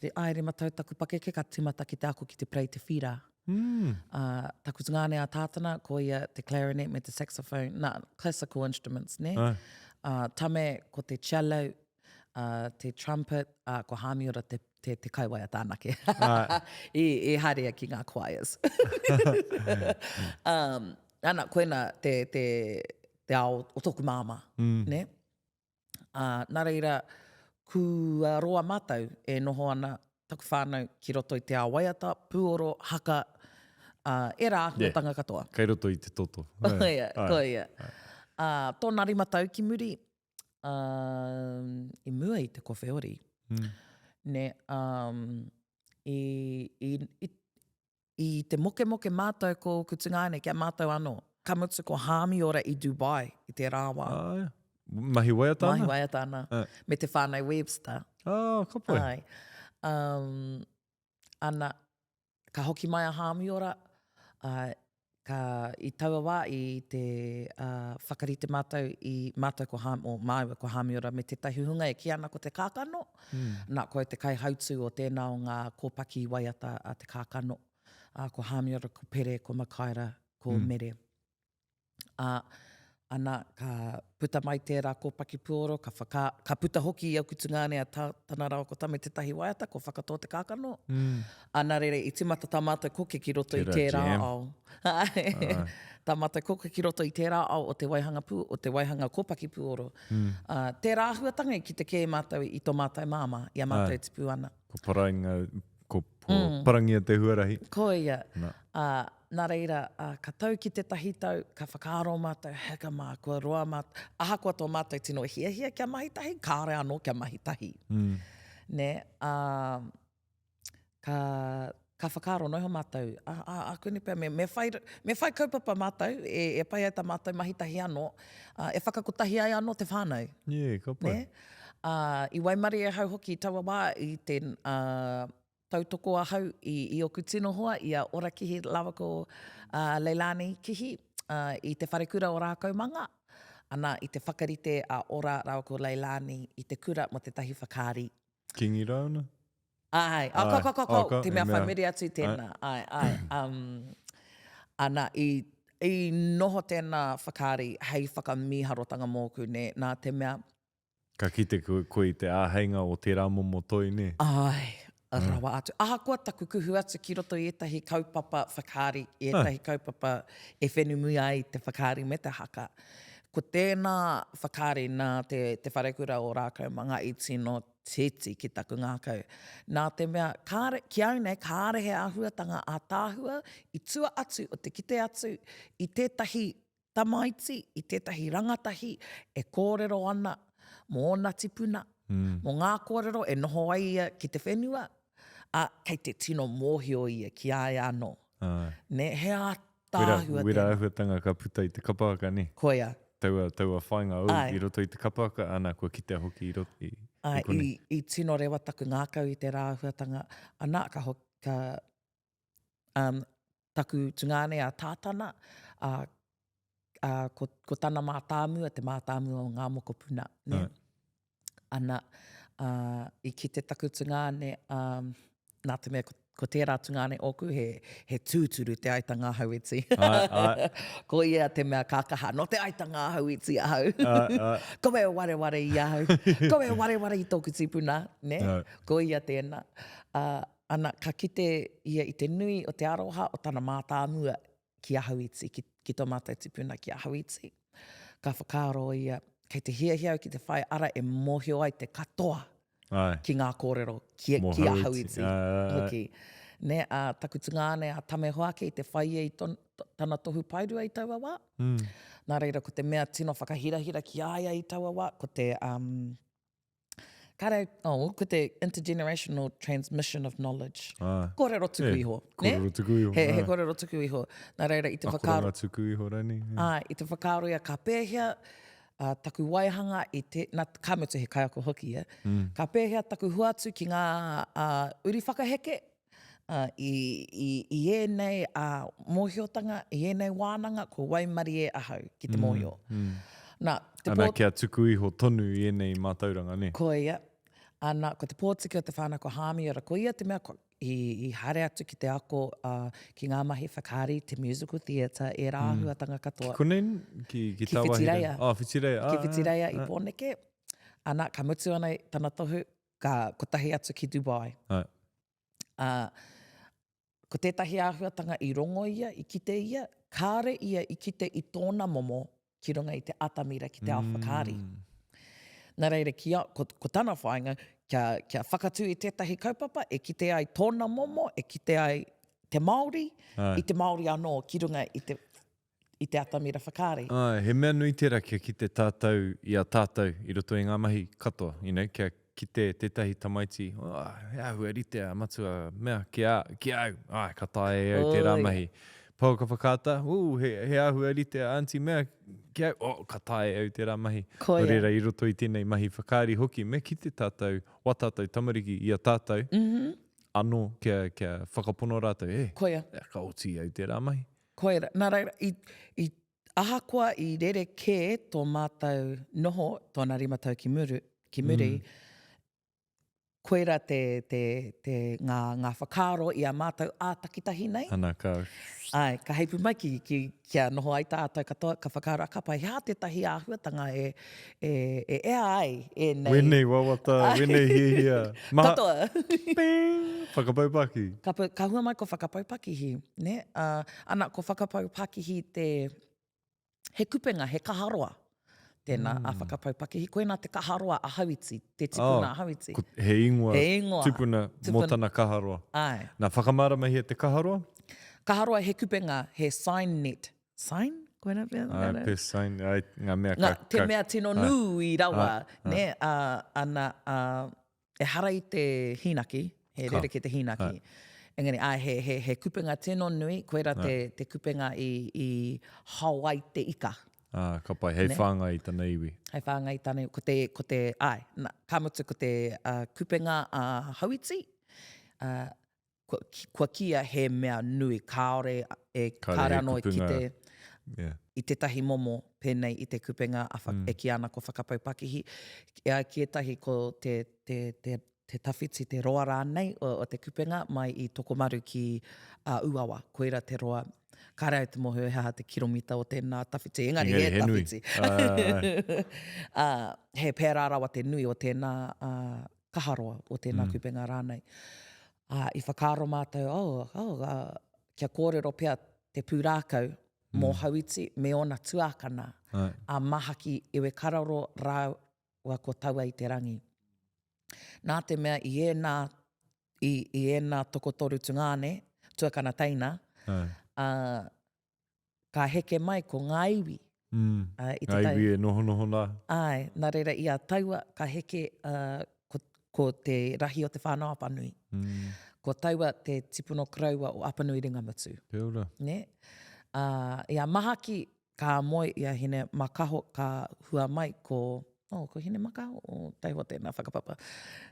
B: te aere matautaku pakeke ka tīmata ki te ako ki te prei te whira. Taku tungāne a tātana, ko ia te clarinet me te saxophone, classical instruments, ne? Tame ko te cello, te trumpet, ko hāmiora te kaiwaia tānake. I harea ki ngā choirs. Ana, koena te ao o tōku māma, ne? Nā reira, kua roa mātou e noho ana taku whānau ki roto i te ao waiata, Pūoro, haka, e rā āhuatanga katoa.
C: Kei roto i te toto.
B: Ko ia. Tōna rima tau ki muri, i mua i te kowheori. Ne, i te moke mātou ko tungāne kia mātou anō. Kamutu ko hāmiora i Dubai, i te rāwā.
C: Mahi waiata ana?
B: Mahi waiata ana. Me te whānau Webster.
C: Ka pai.
B: Ana, ka hoki mai a hāmiora, i taua wā i te whakarite mātou i mātou ko māua ko hāmiora me te tahihunga e ki ana ko te kākano. Nā koe te kai hautu o tēnā o ngā kōpaki waiata a te kākano. Ko hāmiora, ko pere, ko makaira, ko mere. Ana ka puta mai tērā kōpaki Pūoro, ka puta hoki i au ki tungāne a tāna rau ko tame te tahi waiata, ko whakatō te kākano. Ana rere, i timata tā mātou koke ki roto i tērā ao. Tā mātou koke ki roto i tērā ao o te waihanga o te waihanga kōpaki Pūoro. Tērā ahuatanga ki te kē mātou i tō mātou māma, i a mātou tipu ana.
C: Ko parainga, ko parangia te huarahi.
B: Ko ia. Nā reira, ka tau ki te tahi tau, ka whakaaro mātou, heka mā, kua roa mātou, aha kua tō mātou tino hia kia mahi tahi, kāre anō kia mahi tahi. Ne, ka whakaaro noho mātou, kuni pia, me whai kaupapa mātou, e pai ai tā mātou mahi tahi anō, e whakakotahi ai anō te whānau.
C: Ka pai.
B: I Waimari e hau hoki i taua wā, i te tautoko ahau i oku tino hoa, i a Orakihi lawa ko Leilani kihi, i te wharekura o rākau manga. Ana i te whakarite a ora rawa ko Leilani i te kura mo te tahi whakaari.
C: Kingi rauna?
B: Te mea whaimiri atu i tēnā. Ana i noho tēnā whakaari hei whakamiharotanga mōku, ne, nā te mea.
C: Ka kite koe i te āheinga o te rā momo toi, ne?
B: Rawa atu. Aha kua taku kuhu atu ki roto i etahi kaupapa whakaari, i etahi kaupapa e whenumui ai te whakaari me te haka. Ko tēnā whakaari nā te wharekura o rākau manga i tino teti ki taku ngākau. Nā te mea, ki au nei, kārehe āhuatanga a tāhua, i tua atu o te kite atu, i tētahi tamaiti, i tētahi rangatahi, e kōrero ana, mō ōna tipuna, mō ngā kōrero, e noho ai ia ki te whenua, kei te tino mōhio ia ki ai anō. Ne, hea tāhua
C: Wera ahuatanga ka puta i te kapaka, ne?
B: Koia.
C: Taua whainga au i roto i te kapaka, ana kua kitea hoki i roto i konei.
B: I tino rewa taku ngākau i te rāhuatanga, ana ka taku tungāne a tātana, ko tana mātāmua, te mātāmua o ngā mokopuna. Ne? Ana, i ki te taku tungāne, nā te mea ko tērā tungāne oku, he tūturu te aitanga hauiti. Ko ia te mea kākaha, no te aitanga hauiti ahau. Koe ware i ahau. Koe ware i tōku tipuna. Ne? Ko ia tēnā. Ana, ka kite ia i te nui o te aroha o tana mātāmua ki ahauiti, ki tō mātai tipuna ki ahauiti. Ka whakaaro ia, kei te hiahiau ki te whai ara e mōhio ai te katoa. ki ngā kōrero, ki a hauiti. Hoki. Ne, taku tungāne a tame hoake i te whaia i tana tohu pairua i taua wā. Nā reira, ko te mea tino whakahirahira ki aia i taua wā, ko te... ko te intergenerational transmission of knowledge. Kōrero tuku iho.
C: Kōrero tuku iho.
B: He kōrero tuku iho. Nā reira, i te whakaro...
C: Akoranga tuku iho rani.
B: I te whakaroia ka pēhea, taku waihanga i te... Nā kāmutu he kaiako hoki, Ka pēhea taku huatu ki ngā uri whakaheke, i ēnei mōhiotanga, i ēnei wānanga, ko waimari e ahau ki te mōhio.
C: Ana kia tuku iho tonu i ēnei mātauranga, ne?
B: Ko ia. Ana, ko te pōtiki o te whānako hāmiora, ko ia te mea i hare atu ki te ako ki ngā mahi whakaari, te musical theatre, e rāhuatanga katoa.
C: Ki konei? Ki tā wahira? Whitireia.
B: Ki Whitireia i Pōneke. Ana, ka mutu ana tana tohu, ko tahi atu ki Dubai. Ko tētahi āhuatanga i rongo ia, i kite ia, kāre ia i kite i tōna momo, ki runga i te atamira ki te ao whakaari. Nā reira, ko tāna whainga, kia whakatū i tētahi kaupapa, e kite ai tōna momo, e kite ai te Māori, i te Māori anō, ki runga i te atamira whakaari.
C: He mea nui tērā kia ki te tātou i a tātou i roto i ngā mahi katoa, kia ki tētahi tamaiti, he ahua rite a matua, mea, ki au, ka tae au te rāmahi. Pau ka whakata, he ahua rite a auntie, mea, ki au, ka tae au te rāmahi.
B: Ko ia.
C: Reira i roto i tēnei mahi whakaari hoki, me ki te tātou, watātou tamariki i a tātou, anō kia whakapono rātou,
B: Ko ia.
C: Ka oti au te rāmahi.
B: Ko ia. Nā reira, i ahakoa i rere kē tō mātou noho, tōna rimatau ki muri, koera ngā whakaro i a mātou ātakitahi nei.
C: Ana ka...
B: ka heipu mai kia noho ai tātou katoa, ka whakaro a kapa. Hea tētahi āhuatanga ea ai e nei.
C: Wenei wawata, wenei hihia.
B: Katoa.
C: Whakapaupaki.
B: Ka hua mai ko whakapaupakihi. Ne? Ana, ko whakapaupakihi he kupenga, he kaharoa. Tēnā a whakapaupakihi. Koe nā te kaharoa a hauiti, te tipuna a hauiti.
C: He ingoa, tupuna mō tana kaharoa.
B: Ai.
C: Nā whakamara mahi e te kaharoa?
B: Kaharoa he kupenga, he sign net. Sign? Koe nā pia?
C: Pe sign, ngā mea
B: te mea tino nū i rawa. Ne, ana, e hara i te hinaki, he rere ke te hinaki. Engari, he kupenga tino nui, koera te kupenga i Hawaii te ika.
C: Ka pai, hei whāngai i tana iwi.
B: Hei whāngai i tana iwi. Ka mutu ko te kupenga hauiti, kua kia he mea nui, kaore kāre anō i tētahi momo pēnei i te kupenga e ki ana ko whakapaupakihi. Ki etahi ko te tawhiti, te roa rānei o te kupenga mai i tokomaru ki Uawa, koera te roa. Kāre au te mohu e haha te kiromita o tēnā tawhiti. Engari, he tawhiti. He pērārawa te nui o tēnā kaharoa o tēnā kupenga rānei. I whakaro mātou, kia kōrero pia te pūrākau mō hauiti me ona tuākana a mahaki ewe kararo rāua ko taua i te rangi. Nā te mea i ēnā tokotoru tungāne, tuakana taenga, ka heke mai ko ngā iwi.
C: Ngā iwi e noho nā.
B: Ai, nā reira i a taua ka heke ko te rahi o te whānau apanui. Ko taua te tipuno kraua o apanui ringamutu.
C: Peora.
B: Ne? I a mahaki ka moe i a hine makaho ka hua mai ko hine makaho o taiho tēnā whakapapa.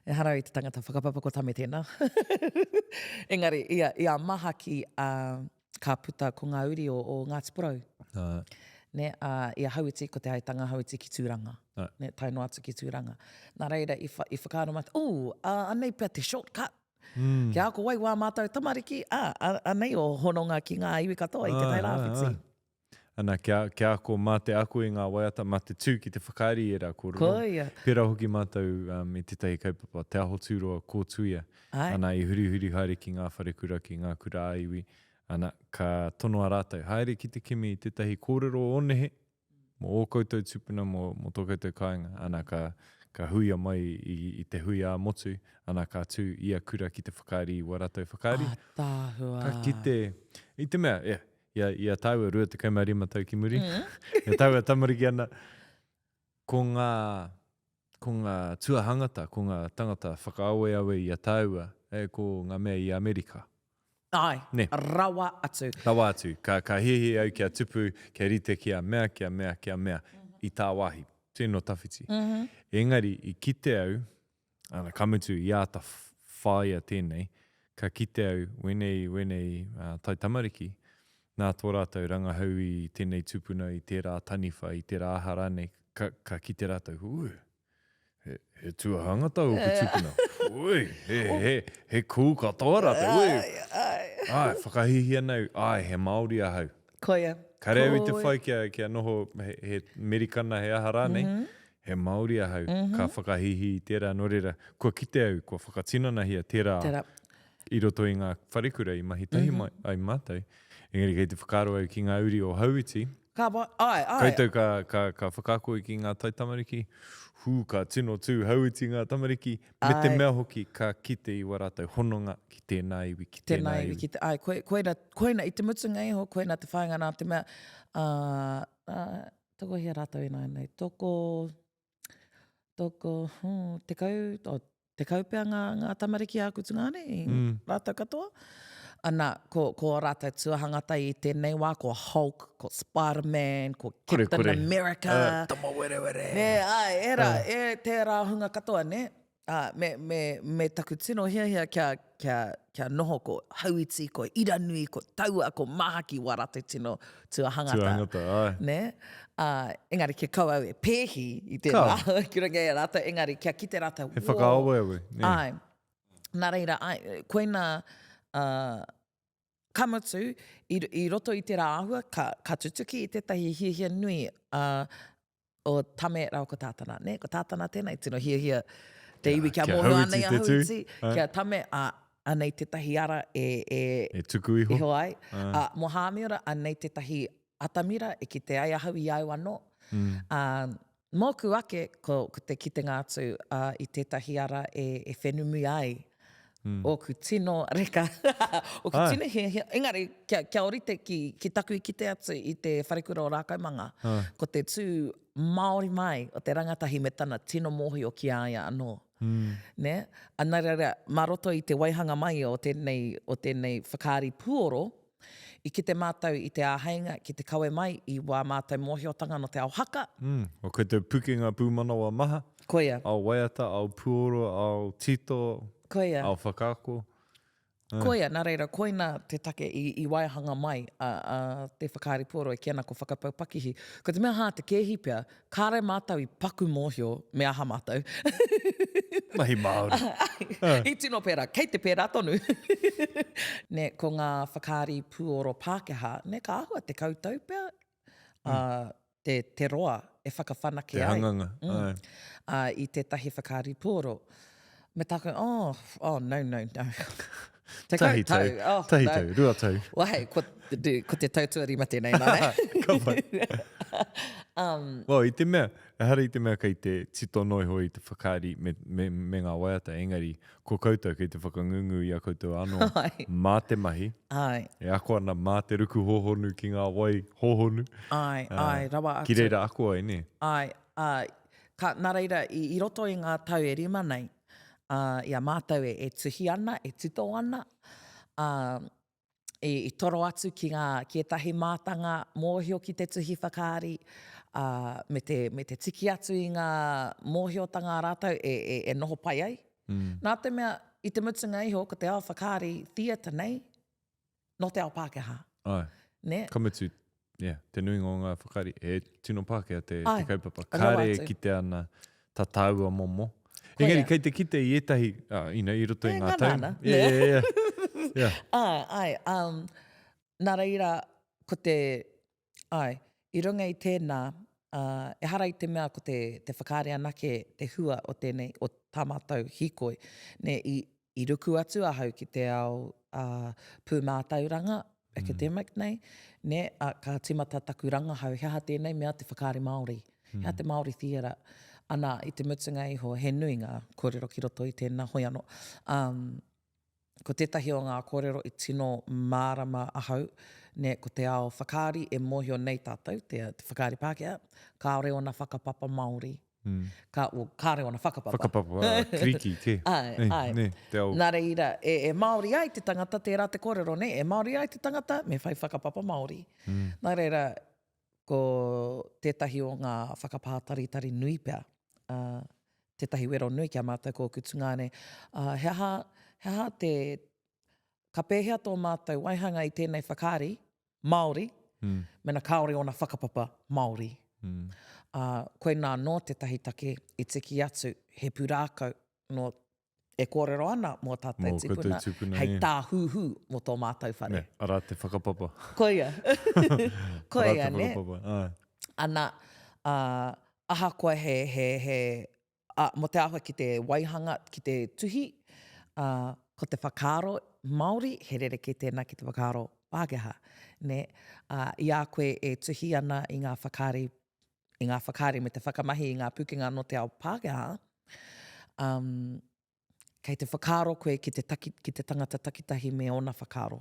B: E harau i te tangata whakapapa ko tame tēnā. Engari, i a mahaki ka puta ko ngā uri o Ngāti Porou. Ne, i a hauiti ko te haitanga hauiti ki tūranga. Ne, taino atu ki tūranga. Nā reira, i whakaaro mai, anei pia te shortcut. Kia ako wai wā mātou tamariki, anei o hononga ki ngā iwi katoa i te tai rāwhiti.
C: Ana, kia ako mā te ako i ngā waiata, mā te tū ki te whakaari e rā kōrero.
B: Ko ia.
C: Pera hoki mātou i te tahi kaupapa, te aho tūroa kōtuia. Ana, i huri haere ki ngā wharekura, ki ngā kura iwi. Ana, ka tonoa rātou. Haere ki te kimi i te tahi kōrero onehe, mō o koutou tupuna, mō tō koutou kāinga. Ana, ka ka huia mai i te hui a motu, ana ka tū ia kura ki te whakaari wa rātou whakaari.
B: Tāhua.
C: Ka kite, i te mea, ia tāua rua te kaumārima tau ki muri. Ia tāua tamariki ana, ko ngā tuahangata, ko ngā tangata whakaawe ia tāua, ko ngā mea i Amerika.
B: Ai,
C: Ne.
B: rawa atu.
C: Rawa atu, ka hihi au kia tupu, kia rite kia mea, i tā wahi, tēnō tawhiti. Engari, i kite au, ana kamutu i āta whāia tēnei, ka kite au, wenei tai tamariki, nā tō rātou rangahau i tēnei tupuna, i tērā taniwha, i tērā aha rānei, ka kite rātou, he tuahangata o ki tupuna. Ui, he cool katoa rātou. Ai, whakahihi anau, he Māori ahau.
B: Koia.
C: Ka reo i te whai kia noho he Amerikana he aha rānei, he Māori ahau, ka whakahihi i tērā norera. Kua kite au, kua whakatinana hia tērā i roto i ngā wharekura i mahi tahi ai mātou. Engari kei te whakaro au ki ngā uri o hauiti. Koutou ka whakako i ki ngā tai tamariki. Ka tino tū hauiti ngā tamariki. Me te mea hoki ka kite i warātou hononga ki tēnā iwi, ki tēnā iwi.
B: Koina i te mutunga iho, koina te whainga nā te mea. Toko hia rātou i nei. Toko, te kaupea ngā tamariki a tungāne i rātou katoa. Ana, ko rātou tuahangata i tēnei wā, ko Hulk, ko Spider-Man, ko Captain America.
C: Tama were.
B: Ne, tērā hunga katoa, ne? Me taku tino hia kia noho ko hauiti, ko iranui, ko taua, ko mahaki wa rātou tino tuahangata. Ne? Engari kia kau au pēhi i tērā. Kia rangai rātou, engari kia kite rātou.
C: He whakaawe awe.
B: Ai. Nā reira, koina kamutu i roto i tērā āhua, ka tutuki i tētahi hia nui o tame rau ko tātana. Ne? Ko tātana tēnei tino hia te iwi kia mōhio ana i a hauiti. Kia tame anei tētahi ara e
C: tuku iho.
B: Iho ai. Mo hāmiora anei tētahi atamira e ki te ai ahau i au anō. Mōku ake ko te kitenga atu i tētahi ara e whenumi ai. O ku tino reka. O ku tino hea. Engari, kia orite ki taku i kite atu i te wharekura o rākaumanga. Ko te tū Māori mai o te rangatahi me tana tino mohi o ki aia anō. Ne? Anarara, maroto i te waihanga mai o tēnei whakaari puoro, i ki te mātau i te āheinga, ki te kawe mai i wā mātau mohiotanga no te ao haka.
C: O kei te pukinga pūmanawa maha.
B: Koia.
C: Ao waiata, ao puoro, ao tito,
B: Koia.
C: ao whakako.
B: Koia, nā reira, koina te take i waihanga mai te whakaari puoro e kiana ko Whakapaupakihi. Ko te mea hā te kehi pia, kāre mātau i paku mōhio me aha mātau.
C: Mahi Māori.
B: I tino pērā, kei te pērā tonu. Ne, ko ngā whakaari puoro Pākehā, ne, ka ahua te koutou pia, te roa e whakawhanake ai.
C: Te hanganga.
B: I tētahi whakaari puoro. Me tāku, no.
C: Tahi tau, rua tau.
B: Wahei, ko te tautuari ma tēnei nā, ne?
C: Ka pai. I te mea, hara i te mea kei te tito noiho i te whakaari me ngā waiata engari, ko koutou kei te whakangungu i a koutou anō mā te mahi.
B: Ai.
C: E ako ana mā te ruku hohonu ki ngā wai hohonu.
B: Ai, rawa atu.
C: Ki reira ako ai, ne?
B: Ai, nā reira, i roto i ngā tau e rima nei, ia mātau e tuhi ana, e tuto ana, i toro atu ki etahi mātanga mōhio ki te tuhi whakaari, me te tiki atu i ngā mōhiotanga rātou e noho pai ai. Nā te mea, i te mutunga iho, ko te ao whakaari theatre nei, no te ao Pākehā.
C: Ai,
B: ne?
C: kamutu, te nuinga o ngā whakaari, e tino Pākehā te kaupapa.
B: Rawa
C: Kāre
B: atu.
C: ki te ana ta tāua momo. Engari, kei te kite i etahi, i roto i ngā tau.
B: Yeah. Nā reira, ko te, i runga i tēnā, e hara i te mea ko te whakaari anake te hua o tēnei, o tā mātou hikoi, ne, i ruku atu ahau ki te ao Pū Mātauranga, academic nei, ne, ka timata taku rangahau, hea tēnei mea te whakaari Māori, hea te Māori theatre. Ana, i te mutunga iho, he nui ngā kōrero ki roto i tēnā hoi anō. Ko tētahi o ngā kōrero i tino mārama ahau, ne, ko te ao whakaari e mōhio nei tātou, te whakaari Pākehā, kāore ona whakapapa Māori. Kāre ona whakapapa.
C: Whakapapa, kriki, te.
B: Ai.
C: Ne, te au.
B: Nā reira, e Māori ai te tangata, tērā te kōrero, ne? E Māori ai te tangata, me whai whakapapa Māori. Nā reira, ko tētahi o ngā whakapātaritari nui pea, tētahi wero nui kia mātou ko tungāne. He aha te ka pēhea tō mātou waihanga i tēnei whakaari, Māori, mena kāore ona whakapapa Māori. Koe nā no tētahi take i tiki atu he pūrākau no e kōrero ana mō tātou tipuna, hei tā hūhū mō tō mātou whare.
C: Ne, ara te whakapapa.
B: Koia. Koia, ne? Ana, aha koe mo te ahua ki te waihanga, ki te tuhi, ko te whakaaro Māori, he rereke tēnā ki te whakaaro Pākehā. Ne? Ia koe e tuhi ana i ngā whakaari me te whakamahi i ngā pukenga no te ao Pākehā. Kei te whakaaro koe ki te tangata takitahi me ona whakaaro.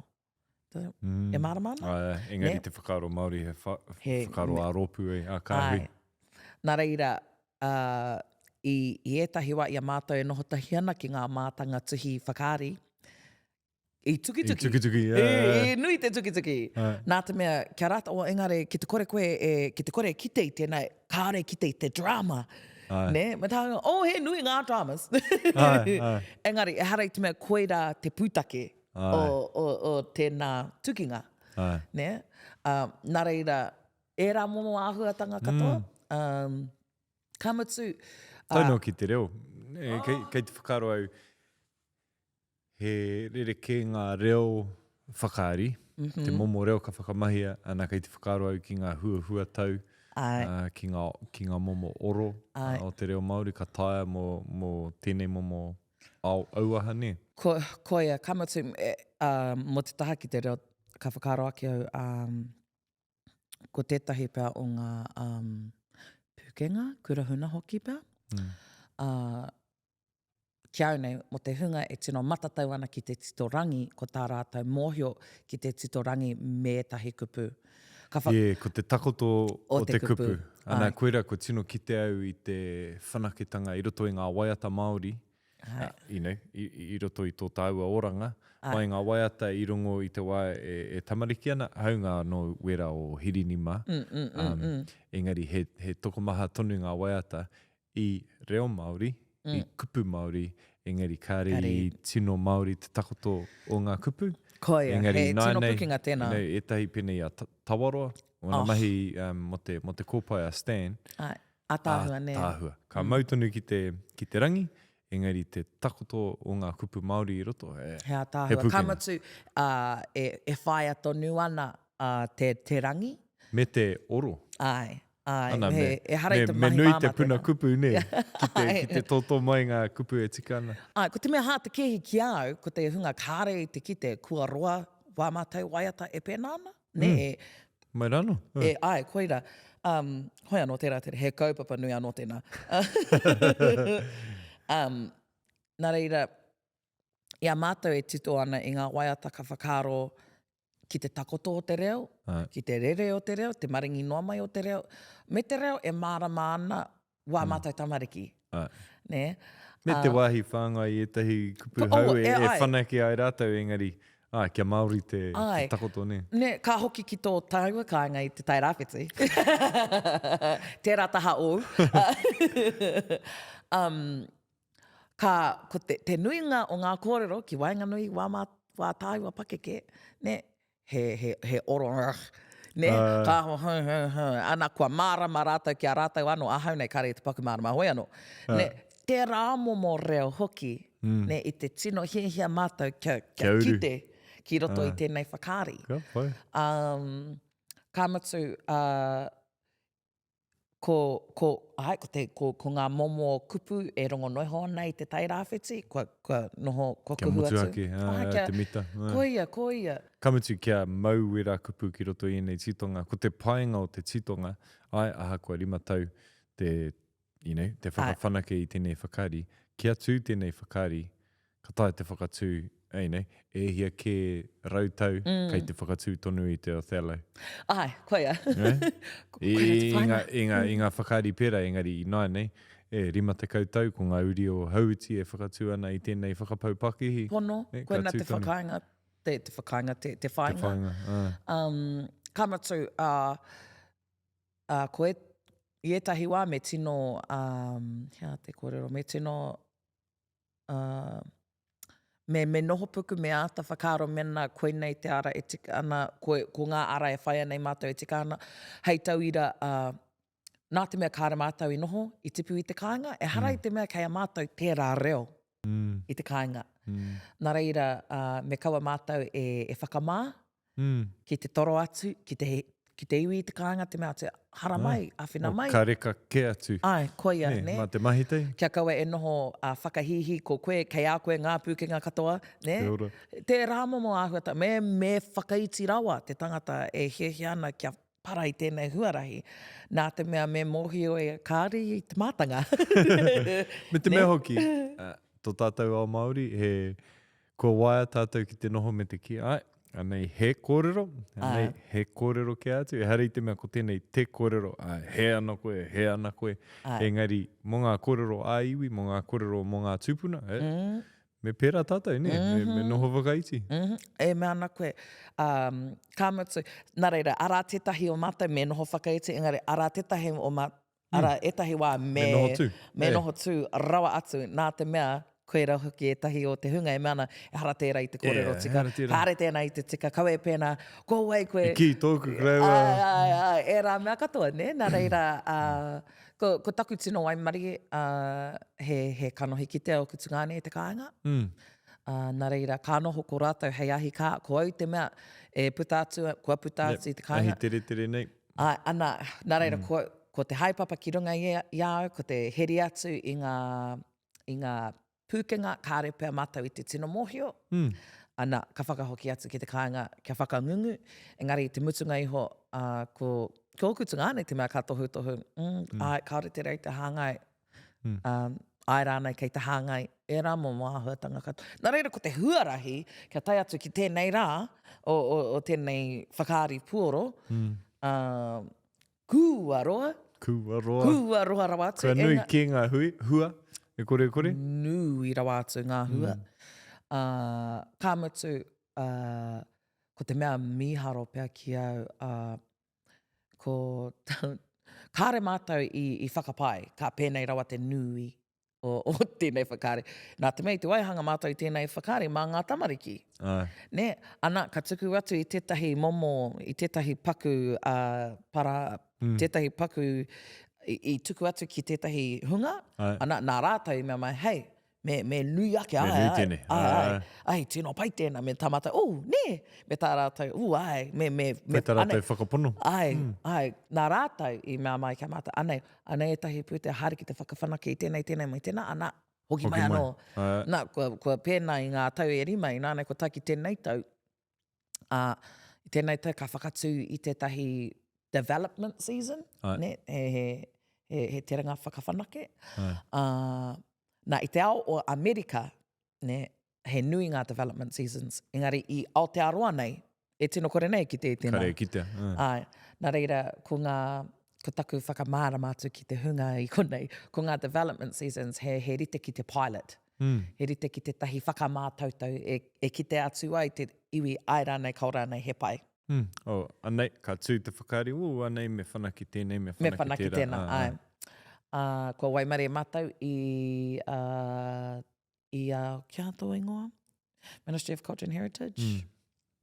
B: E mārama ana?
C: Engari te whakaaro Māori, he whakaaro a ropu e a kāhui.
B: Nā reira, i etahi wa ia mātou e noho tahi ana ki ngā mātanga tuhi whakaari, i tuki-tuki. E nui te tuki-tuki. Nā te mea, kia rata, engare, ki te kore koe, ki te kore kite i tēnei, kāre kite i te drama. Ne? Me tānga, he nui ngā dramas. Engari, e harei te mea koeira te pūtake o tēnā tukinga. Ne? Nā reira, e rā momo āhuatanga katoa. Kamutu.
C: Taino ki te reo. Kei te whakaaro au, he rereke ngā reo whakaari, te momo reo ka whakamahia, ana kei te whakaaro au ki ngā hua tau, ki ngā momo oro o te reo Māori, ka taia mō tēnei momo auaha, ne?
B: Koia, kamutu, mo te taha ki te reo, ka whakaaro ake au, ko tētahi pēr o ngā pukenga, kurahuna hoki pēr. Kia au nei, mo te hunga e tino matatau ana ki te titorangi, ko tā rātou mōhio ki te titorangi me tahi kupu.
C: Ko te takoto o te kupu. Ana koera ko tino kite au i te whanaketanga i roto i ngā waiata Māori, i roto i tō tāua oranga, mai ngā waiata i rongo i te wai e tamariki ana, haunga no wera o Hirinima. Engari, he tokomaha tonu ngā waiata i reo Māori, i kupu Māori, engari kāre i tino Māori te takoto o ngā kupu.
B: Koia, he tino pukinga tēnā.
C: E tahi pene i a tawaroa, ona mahi mo te kōpai a Stan.
B: A tāhua, ne.
C: Tāhua. Ka mautonu ki te rangi, engari te takoto o ngā kupu Māori i roto.
B: He a tāhua. Kamatu, e whai atonu ana te rangi.
C: Me te oro. Ana, me nui te puna kupu, ne? Ki te tōtō mai ngā kupu e tika ana.
B: Ko te mea hā te kehi ki au, ko te hunga kāre i te kite, kua roa wā mātou waiata e pēnā ana. Ne?
C: Mai rano.
B: Koira. Hoi anō tērā tere, he kaupapa nui anō tēnā. Nā reira, ia mātou e tito ana i ngā waiata ka whakaaro ki te takoto o te reo, ki te rere o te reo, te maringi noa mai o te reo. Me te reo e mārama ana wā mātou tamariki. Ne?
C: Me te wāhi whāngai i etahi kupu hau e whanake ai rātou engari. Kia Māori te takoto, ne? Ne,
B: ka hoki ki tō tāua kāinga i te tairāwhiti. Tērā taha o. Ko te nuinga o ngā kōrero, ki wainganui wā tāua pakeke, ne? He oro, ne? Ana kua mārama rātou ki a rātou anō, ahau nei kare te paku mārama hoi anō. Ne? Te rāmomo reo hoki, ne? I te tino hia mātou kia kite ki roto i tēnei whakaari. Kāmatu, ko ngā momo kupu e rongo noiho ana i te tairāwhiti, kua kuhu atu.
C: Te mita.
B: Koia.
C: Kamutu kia mauwera kupu ki roto i nei titonga. Ko te paenga o te titonga, aha kua 5 tau, te te whakawhanake I tēnei whakaari, kia tū tēnei whakaari, ka tae te whakatū, e hia ke rautau, kei te whakatū tonu I te Othello.
B: Ai, koia.
C: I ngā whakaari pera, engari I nai nei, rima te kautau, ko ngā uri o hauti e whakatū ana I tēnei whakapaupakihi.
B: Pono, koina te whakainga, te whakainga, te whainga. Kamatu, koe, I etahi wā me tino, te kōrero, me tino, me noho puku me āta whakaro mena koe nei te ara e tika ana, ko ngā ara e whaia nei mātou e tika ana, hei tau ira, nā te mea kāre mātou I noho, I tipu I te kāinga, e hara I te mea kei a mātou tērā reo I te kāinga. Nā reira, me kaua mātou e whakamā, ki te toro atu, ki te iwi I te kāinga, te mea te hara mai, awhina mai.
C: Ka reka ke atu.
B: Ai, koia, ne?
C: Mā te mahitei.
B: Kia kaua e noho whakahihi ko koe, kei a koe ngā pūkenga katoa, ne?
C: Te ora.
B: Te rāmomo āhuata, me whakaiti rawa te tangata e hehe ana kia para I tēnei huarahi. Nā te mea me mohio e kāri I te mātanga.
C: Me te mea hoki, tō tātou ao Māori, ko waia tātou ki te noho me te ki, anei he kōrero, anei he kōrero ke atu, e harei te mea ko tēnei te kōrero, he ana koe, engari, mō ngā kōrero āiwi, mō ngā kōrero mō ngā tūpuna, me pērā tātou, ne? Me noho wakaiti.
B: E mea ana koe, kāmatu, nā reira, ara tetahi o mātou me noho whakaiti, engari, ara tetahi o ara etahi wā me noho tū, rawa atu, nā te mea, koe rau hoki e tahi o te hunga e mana e hara tērā I te kōrero tika. Hare tēnā I te tika, kau e pēnā, ko wei koe...
C: Ki tōku kreua.
B: E rā mea katoa, ne? Nā reira, ko taku tino waimari he kanohi ki te o ku tungāne te kāinga. Nā reira, ka noho ko rātou hei ahi kā, ko au te mea e puta atu, kua puta atu I te kāinga.
C: Ahi tere nei.
B: Ana, nā reira, ko te haipapa ki runga I au, ko te heri atu I ngā pūkenga kāre pēr mātou I te tino mohio. Ana, ka whakahoki atu ki te kāinga, kia whakangungu. Engari, te mutunga iho, ko oku tungāne te mea ka tohu. Ai, kaore te rei te hāngai. Ai rānei kei te hāngai. E rā mō māhuatanga katoa. Nā reira, ko te huarahi, kia tai atu ki tēnei rā, o tēnei whakaari puoro. Kūaroa. Kūaroa rawa atu.
C: Kua nui ki ngā hua. E kore?
B: Nui rawa atu ngā hua. Kāmatu, ko te mea miharo pēr ki au, ko kāre mātou I whakapai, ka pēnei rawa te nui o tēnei whakaari. Nā te mei, te waihanga mātou I tēnei whakaari, mā ngā tamariki. Ne, ana, ka tuku atu I tētahi momo, I tētahi paku tētahi paku I tuku atu ki tētahi hunga, ana nā rātou I mea mai, hei, me nui ake, ai, tino pai tēnā, me taumata, ne, me tā rātou, me
C: tā rātou whakapono.
B: Ai, nā rātou I mea mai kia mata, anei e tahi pūtea hari ki te whakawhanake I tēnei mai tēnā, ana, hoki mai anō. Nā, kua pēnā I ngā tau e rima, I nānei kua taki tēnei tau, I tēnei tau ka whakatū I tētahi development season, ne, he terenga whakawhanake. Nā, I te ao o Amerika, ne, he nui ngā development seasons. Engari, I Aotearoa nei, e tino kore nei ki te tēnā.
C: Kare ki te.
B: Nā reira, ko taku whakamāra mātu ki te hunga I konei, ko ngā development seasons, he rite ki te pilot. He rite ki te tahi whakamātautau, e ki te atu ai te iwi aira nei, kaura nei, he pai.
C: Anei, ka tū te whakaari, anei me whanaki tēnei, me whanaki
B: tēnā, ai. Ko waimare mātou I kia tō ingoa? Ministry of Culture and Heritage?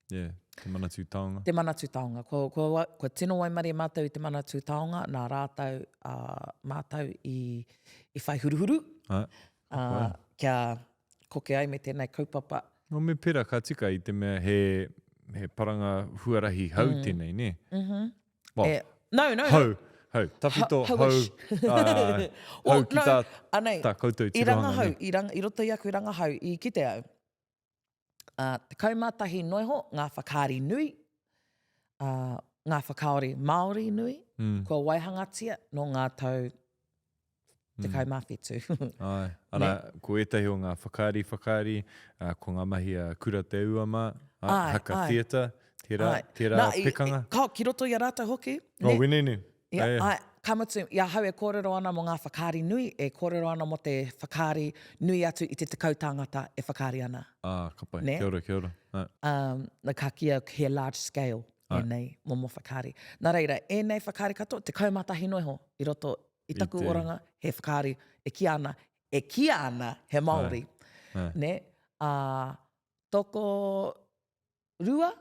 C: Te manatū taonga.
B: Te manatū taonga. Ko tino waimare mātou I te manatū taonga, nā rātou mātou I whai huruhuru. Kia koke ai me tēnei kaupapa.
C: No me pera ka tika I te mea he paranga huarahi hau tēnei, ne?
B: No.
C: Hau, tawhito, hau ki tā koutou tirohanga.
B: I roto I aku I ranga hau I ki te au. Te kaumātahi noiho, ngā whakaari nui, ngā whakaori Māori nui, kua waihangatia no ngā tau te kaumawhitu.
C: Ai, ana, ko etahi o ngā whakaari, ko ngā mahi a kura te uama, haka theatre, tērā pekanga.
B: Ki roto i a rātou hoki.
C: O, wenene.
B: Kamatu, ia hau e kōrero ana mo ngā whakaari nui, e kōrero ana mo te whakaari nui atu i te tekau tāngata e whakaari ana.
C: Ka pai, kia ora.
B: Na ka kia he large scale, nei, mo whakaari. Nā reira, nei whakaari katoa, te kaumatahi noi ho, i roto i taku oranga, he whakaari, e ki ana he Māori. Ne, toko rua?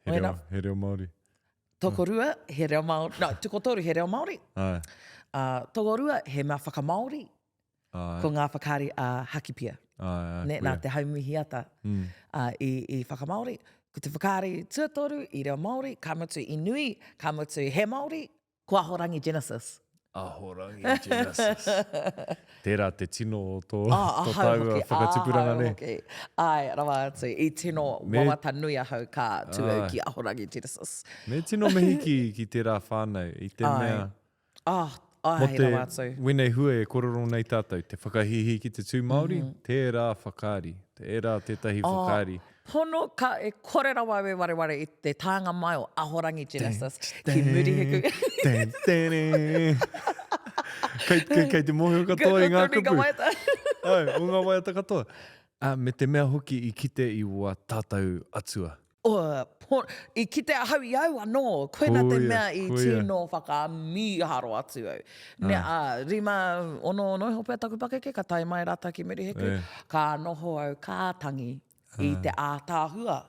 C: He reo Māori.
B: Toko rua, he reo Māori. No, tuko toru, he reo Māori. Toko rua, he mea whakamaori. Ko ngā whakaari hakipia. Ne, nā te haumihi ata i whakamaori. Ko te whakaari tuatoru i reo Māori, kamatu i nui, kamatu he Māori, ko ahorangi Genesis.
C: Ahorangi Genesis. Tērā te tino o tō taua whakatipuranga ne.
B: Ai, rawa atu, i tino wawata nui ahau ka tuau ki ahorangi Genesis.
C: Me tino mehi ki tērā whānau, i te mea...
B: Mo te
C: wenei hua e kororo nei tātou, te whakahihi ki te tū Māori, tērā whakaari, tērā tētahi whakaari.
B: Pono ka e kōrero wawe ware i te tāanga mai o ahorangi Genesis, ki muri heku.
C: Kei te mohi o katoa i ngā kupu. Ai, o ngā waiata katoa. Me te mea hoki i kite i ua tātou atua.
B: I kite ahau i au anō, koina te mea i tino whakamiharo atu au. Ne rima ono hopea taku pakeke, ka tai mai rata ki muri heku, ka noho au kātangi i te ātāhua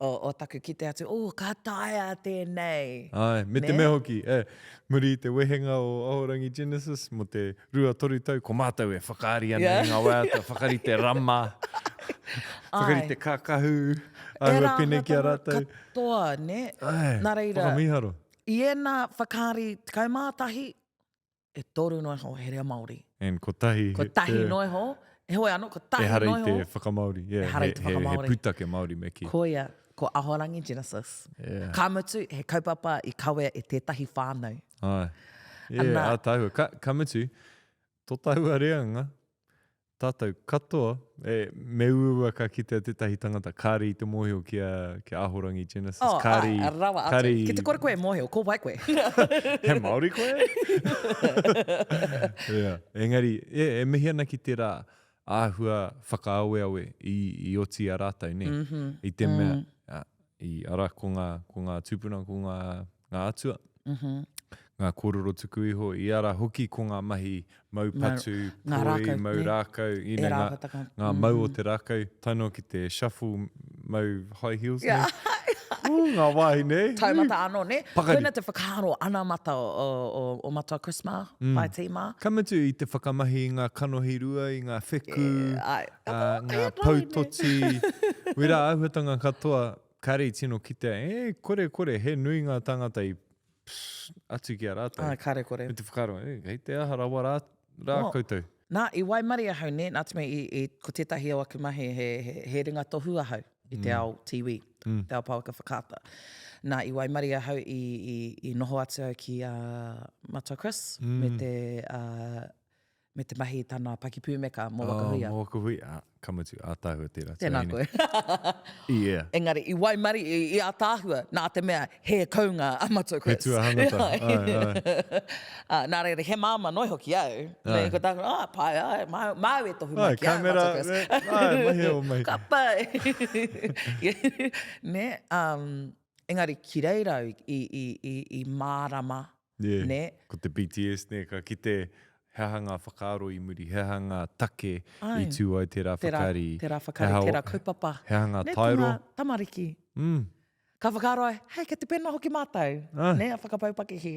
B: o taku kite atu, ka taia tēnei.
C: Ai, me te mea hoki, muri te wehenga o ahorangi Genesis, mo te rua toru tau, ko mātou e whakaari ana i ngā waiata, whakari te rama, whakari te kākahu, ahua pene ki a rātou.
B: Katoa, ne? Nā reira,
C: whakamiharo.
B: I ena whakaari te kaumātahi, e toru noi ho, he reo Māori.
C: Ko tahi.
B: Ko tahi noi ho, e hoi anō, ko tahi noi ho.
C: E harei te whakamaori.
B: E harei te whakamaori.
C: He putake Māori me ki.
B: Ko ia, ko ahorangi Genesis. Ka mutu, he kaupapa i kawe e tētahi whānau.
C: Ai. A tāhua. Ka mutu, tō tāhua reanga, tātou katoa, me uua ka kite tētahi tangata, kāri i te mōhio ki a ahorangi Genesis. Kāri,
B: rawa atu. Ki te kore koe mōhio, ko vai koe.
C: He Māori koe? Engari, e mihi ana ki tērā āhua whakaawe i oti a rātou, ne? I te mea, i ara ko ngā tūpuna, ko ngā atua, ngā kōrero tuku iho, i ara hoki ko ngā mahi maupatu, poi, mau rākau, ngā mau o te rākau, taino ki te shuffle mau high heels, ne? Ngā wahi, ne?
B: Taumata anō, ne? Koina te whakaro ana mata o matua Christmas, pai tīma.
C: Kamatu i te whakamahi i ngā kanohirua, i ngā wheku, ngā pautoti. Wera āhuatanga katoa, kare tino ki te, kore, he nui ngā tangata i atu ki a rātou.
B: Kare kore.
C: Me te whakaro, hei te aha rawa rā koutou.
B: Nā, i Waimari ahau, ne? Nā te mea, ko tētahi o aku mahi, he ringa tohu ahau i te ao tiwi, te ao pauka whakata. Nā, i Waimari ahau i noho atu au ki Matua Chris, me te mahi tāna pakipūmeka mō wakahuia.
C: Mō wakahuia, kamatu, ātāhua tērā.
B: Tēnā koe. Engari, i Waimari, i ātāhua, nā te mea, he kaunga a Matua Chris.
C: He tua hangata.
B: Nā reira, he māma noi hoki au. Me ko tāku, pai, mau e tohu mai ki a Matua Chris.
C: Mahi o mai.
B: Ka pai. Ne, engari, ki reirau i mārama. Ne.
C: Ko te BTS, ne, ka ki te hehanga whakaaro i muri, hehanga take i tū ai tērā whakari.
B: Tērā whakari, tērā kaupapa.
C: Hehanga taero.
B: Ne, tamariki. Ka whakaaro ai, hei, ke te pena hoki mātou. Ne, a Whakapaupakihi.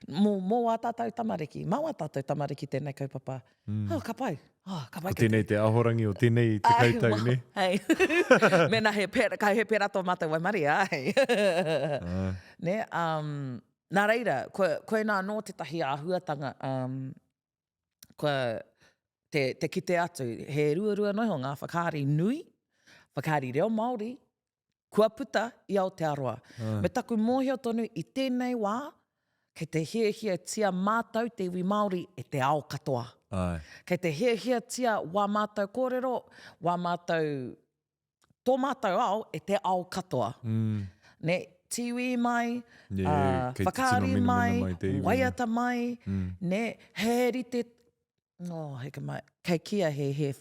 B: Mō a tātou tamariki. Mau a tātou tamariki tēnei kaupapa. Ka pai. Ka pai.
C: Ko tēnei te ahorangi o tēnei te kautau, ne?
B: Hei. Mena he pera tō mātou Waimari, ai. Ne, nā reira, koe nā nō tētahi āhuatanga, koe te kite atu, he rua noho ngā whakaari nui, whakaari reo Māori, kua puta i Aotearoa. Me taku mōhio tonu i tēnei wā, kei te hia tia mātou te iwi Māori e te ao katoa. Kei te hea tia wā mātou kōrero, wā mātou tō mātou ao e te ao katoa. Ne, tiwi mai, whakaari mai, waiata mai, ne, heri te... heke mai, kei kia e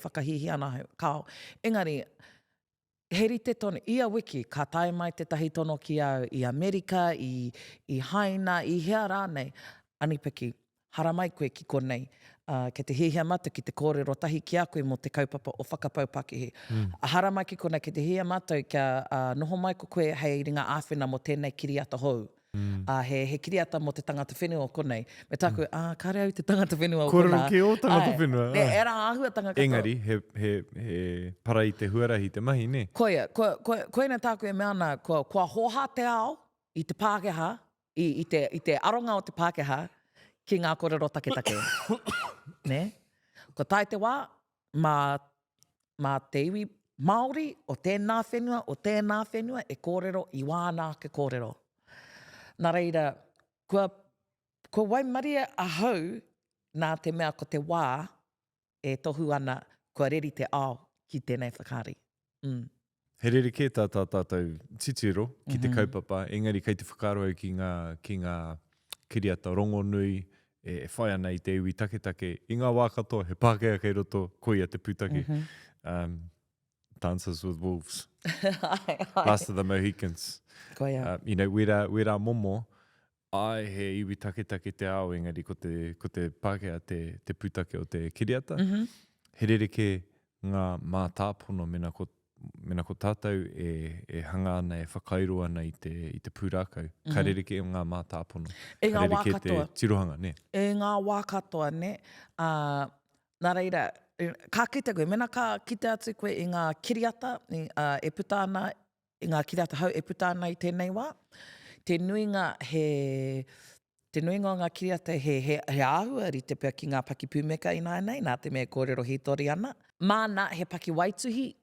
B: whakahihi ana kao. Engari, heri te tonu, ia wiki, ka tae mai te tahi tono ki au i Amerika, i Haina, i hea rānei. Ani-Piki, hara mai koe ki konei. Ke te hihia matu ki te kōrero tahi ki a koe mo te kaupapa o Whakapaupakihi. Hara mai ki konei ki te hihia matu kia noho mai ko koe hei ringa āwhina mo tēnei kiriata hou. He kiriata mo te tangata whenua o konei. Me tāku, kāre au te tangata whenua o konei.
C: Kōrero ki o tangata whenua.
B: E rā āhua tangata katoa.
C: Engari, he para i te huarahi te mahi, ne?
B: Koia, koina tāku e meana, kua hoha te ao i te Pākehā, i te aronga o te Pākehā, ki ngā kōrero take. Ne? Ko tae te wā, mā te iwi Māori o tēnā whenua, e kōrero i wānā ke kōrero. Nā reira, kua waimaria a hau nā te mea ko te wā e tohu ana kua reri te ao ki tēnei whakaari.
C: He rere kē tātou titiro ki te kaupapa, engari kei te whakaroa ki ngā kiriata rongo nui, e whai ana i te iwi take. I ngā wā katoa, he Pākehā kei roto, koia te pūtaki. Dances with Wolves. Last of the Mohicans.
B: Koia.
C: Wera momo, ai he iwi take te ao, engari ko te Pākehā te pūtaki o te kiriata. He rere kē ngā mātāpono mena ko tātou e hanga ana, e whakairo ana i te pūrākau. Ka rere ke ngā mātāpono.
B: E ngā
C: wā katoa. Ka rere ke te tirohanga, ne?
B: E ngā wā katoa, ne? Nā reira, ka kite koe, mena ka kite atu koe i ngā kiriata, e puta ana, i ngā kiriata hau e puta ana i tēnei wā. Te nuinga o ngā kiriata he āhua ri te pia ki ngā paki pūmeka i nānei, nā te mea kōrero hitori ana. Māna he paki waituhi,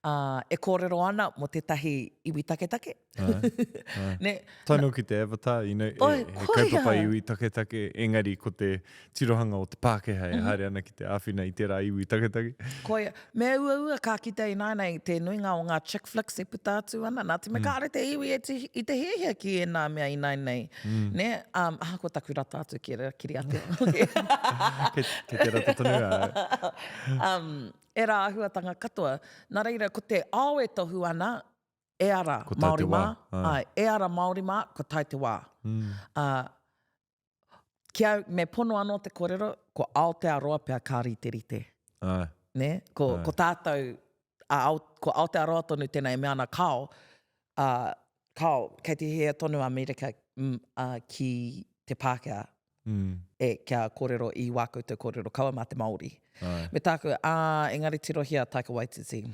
B: e kōrero ana mo te tahi iwi take. Ne,
C: Taino ki te avatar, he kaupapa iwi take, engari ko te tirohanga o te Pākehā e haere ana ki te āwhina i tērā iwi take.
B: Koia, mea ua ka kite i nānei te nuinga o ngā chick flicks e puta atu ana, nā te me kāre te iwi i te hehea ki e nā mea i nānei. Ne, ko taku rata atu ki kiri atu.
C: Ke te rata tonu
B: E rā ahuatanga katoa, nā reira, ko te ao e tohu ana, e ara Māori mā. E ara Māori mā, ko tai te wā. Kia me pono anō te kōrero, ko Aotearoa pia kā rite. Ne? Ko tātou, ko Aotearoa tonu tēnei me ana kao, kei te hea tonu Amerika ki te Pākehā. E kia kōrero i wākoutou kōrero kaua mā te Māori. Me tāku, engari tirohia taika waititi.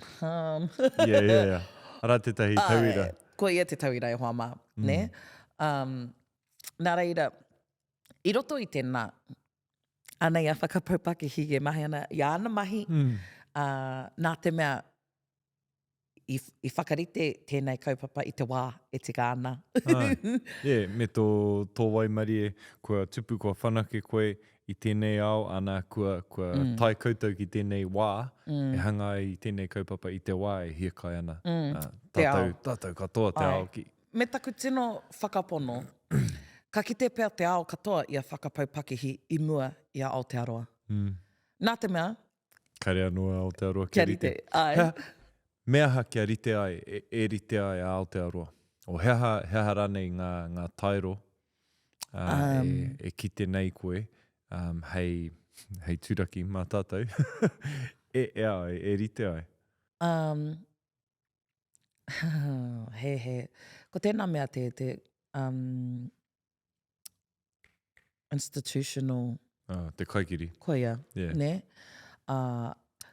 C: Yeah. Ara te tahi tauira.
B: Ko ia te tauira e hoa mā. Ne? Nā reira, i roto i tēnā, anei a Whakapaupakihi e mahi ana, i ana mahi, nā te mea, i whakarite tēnei kaupapa i te wā e te kāna.
C: Me tō waimari e, kua tupu kua whanake koe i tēnei ao, ana kua tai koutou ki tēnei wā, e hanga i tēnei kaupapa i te wā e hiakai ana. Tātou katoa te ao ki.
B: Me taku tino whakapono, ka kite pēr te ao katoa i a Whakapaupakihi i mua i a Aotearoa. Nā te mea?
C: Kare anua Aotearoa
B: kia rite.
C: Mea ha kia rite ai, e rite ai a Aotearoa. O heha ranei ngā taero e kite nei koe, hei tūraki mātātou. e rite ai.
B: Ko tēnā mea te institutional...
C: te kaikiri.
B: Koia, ne?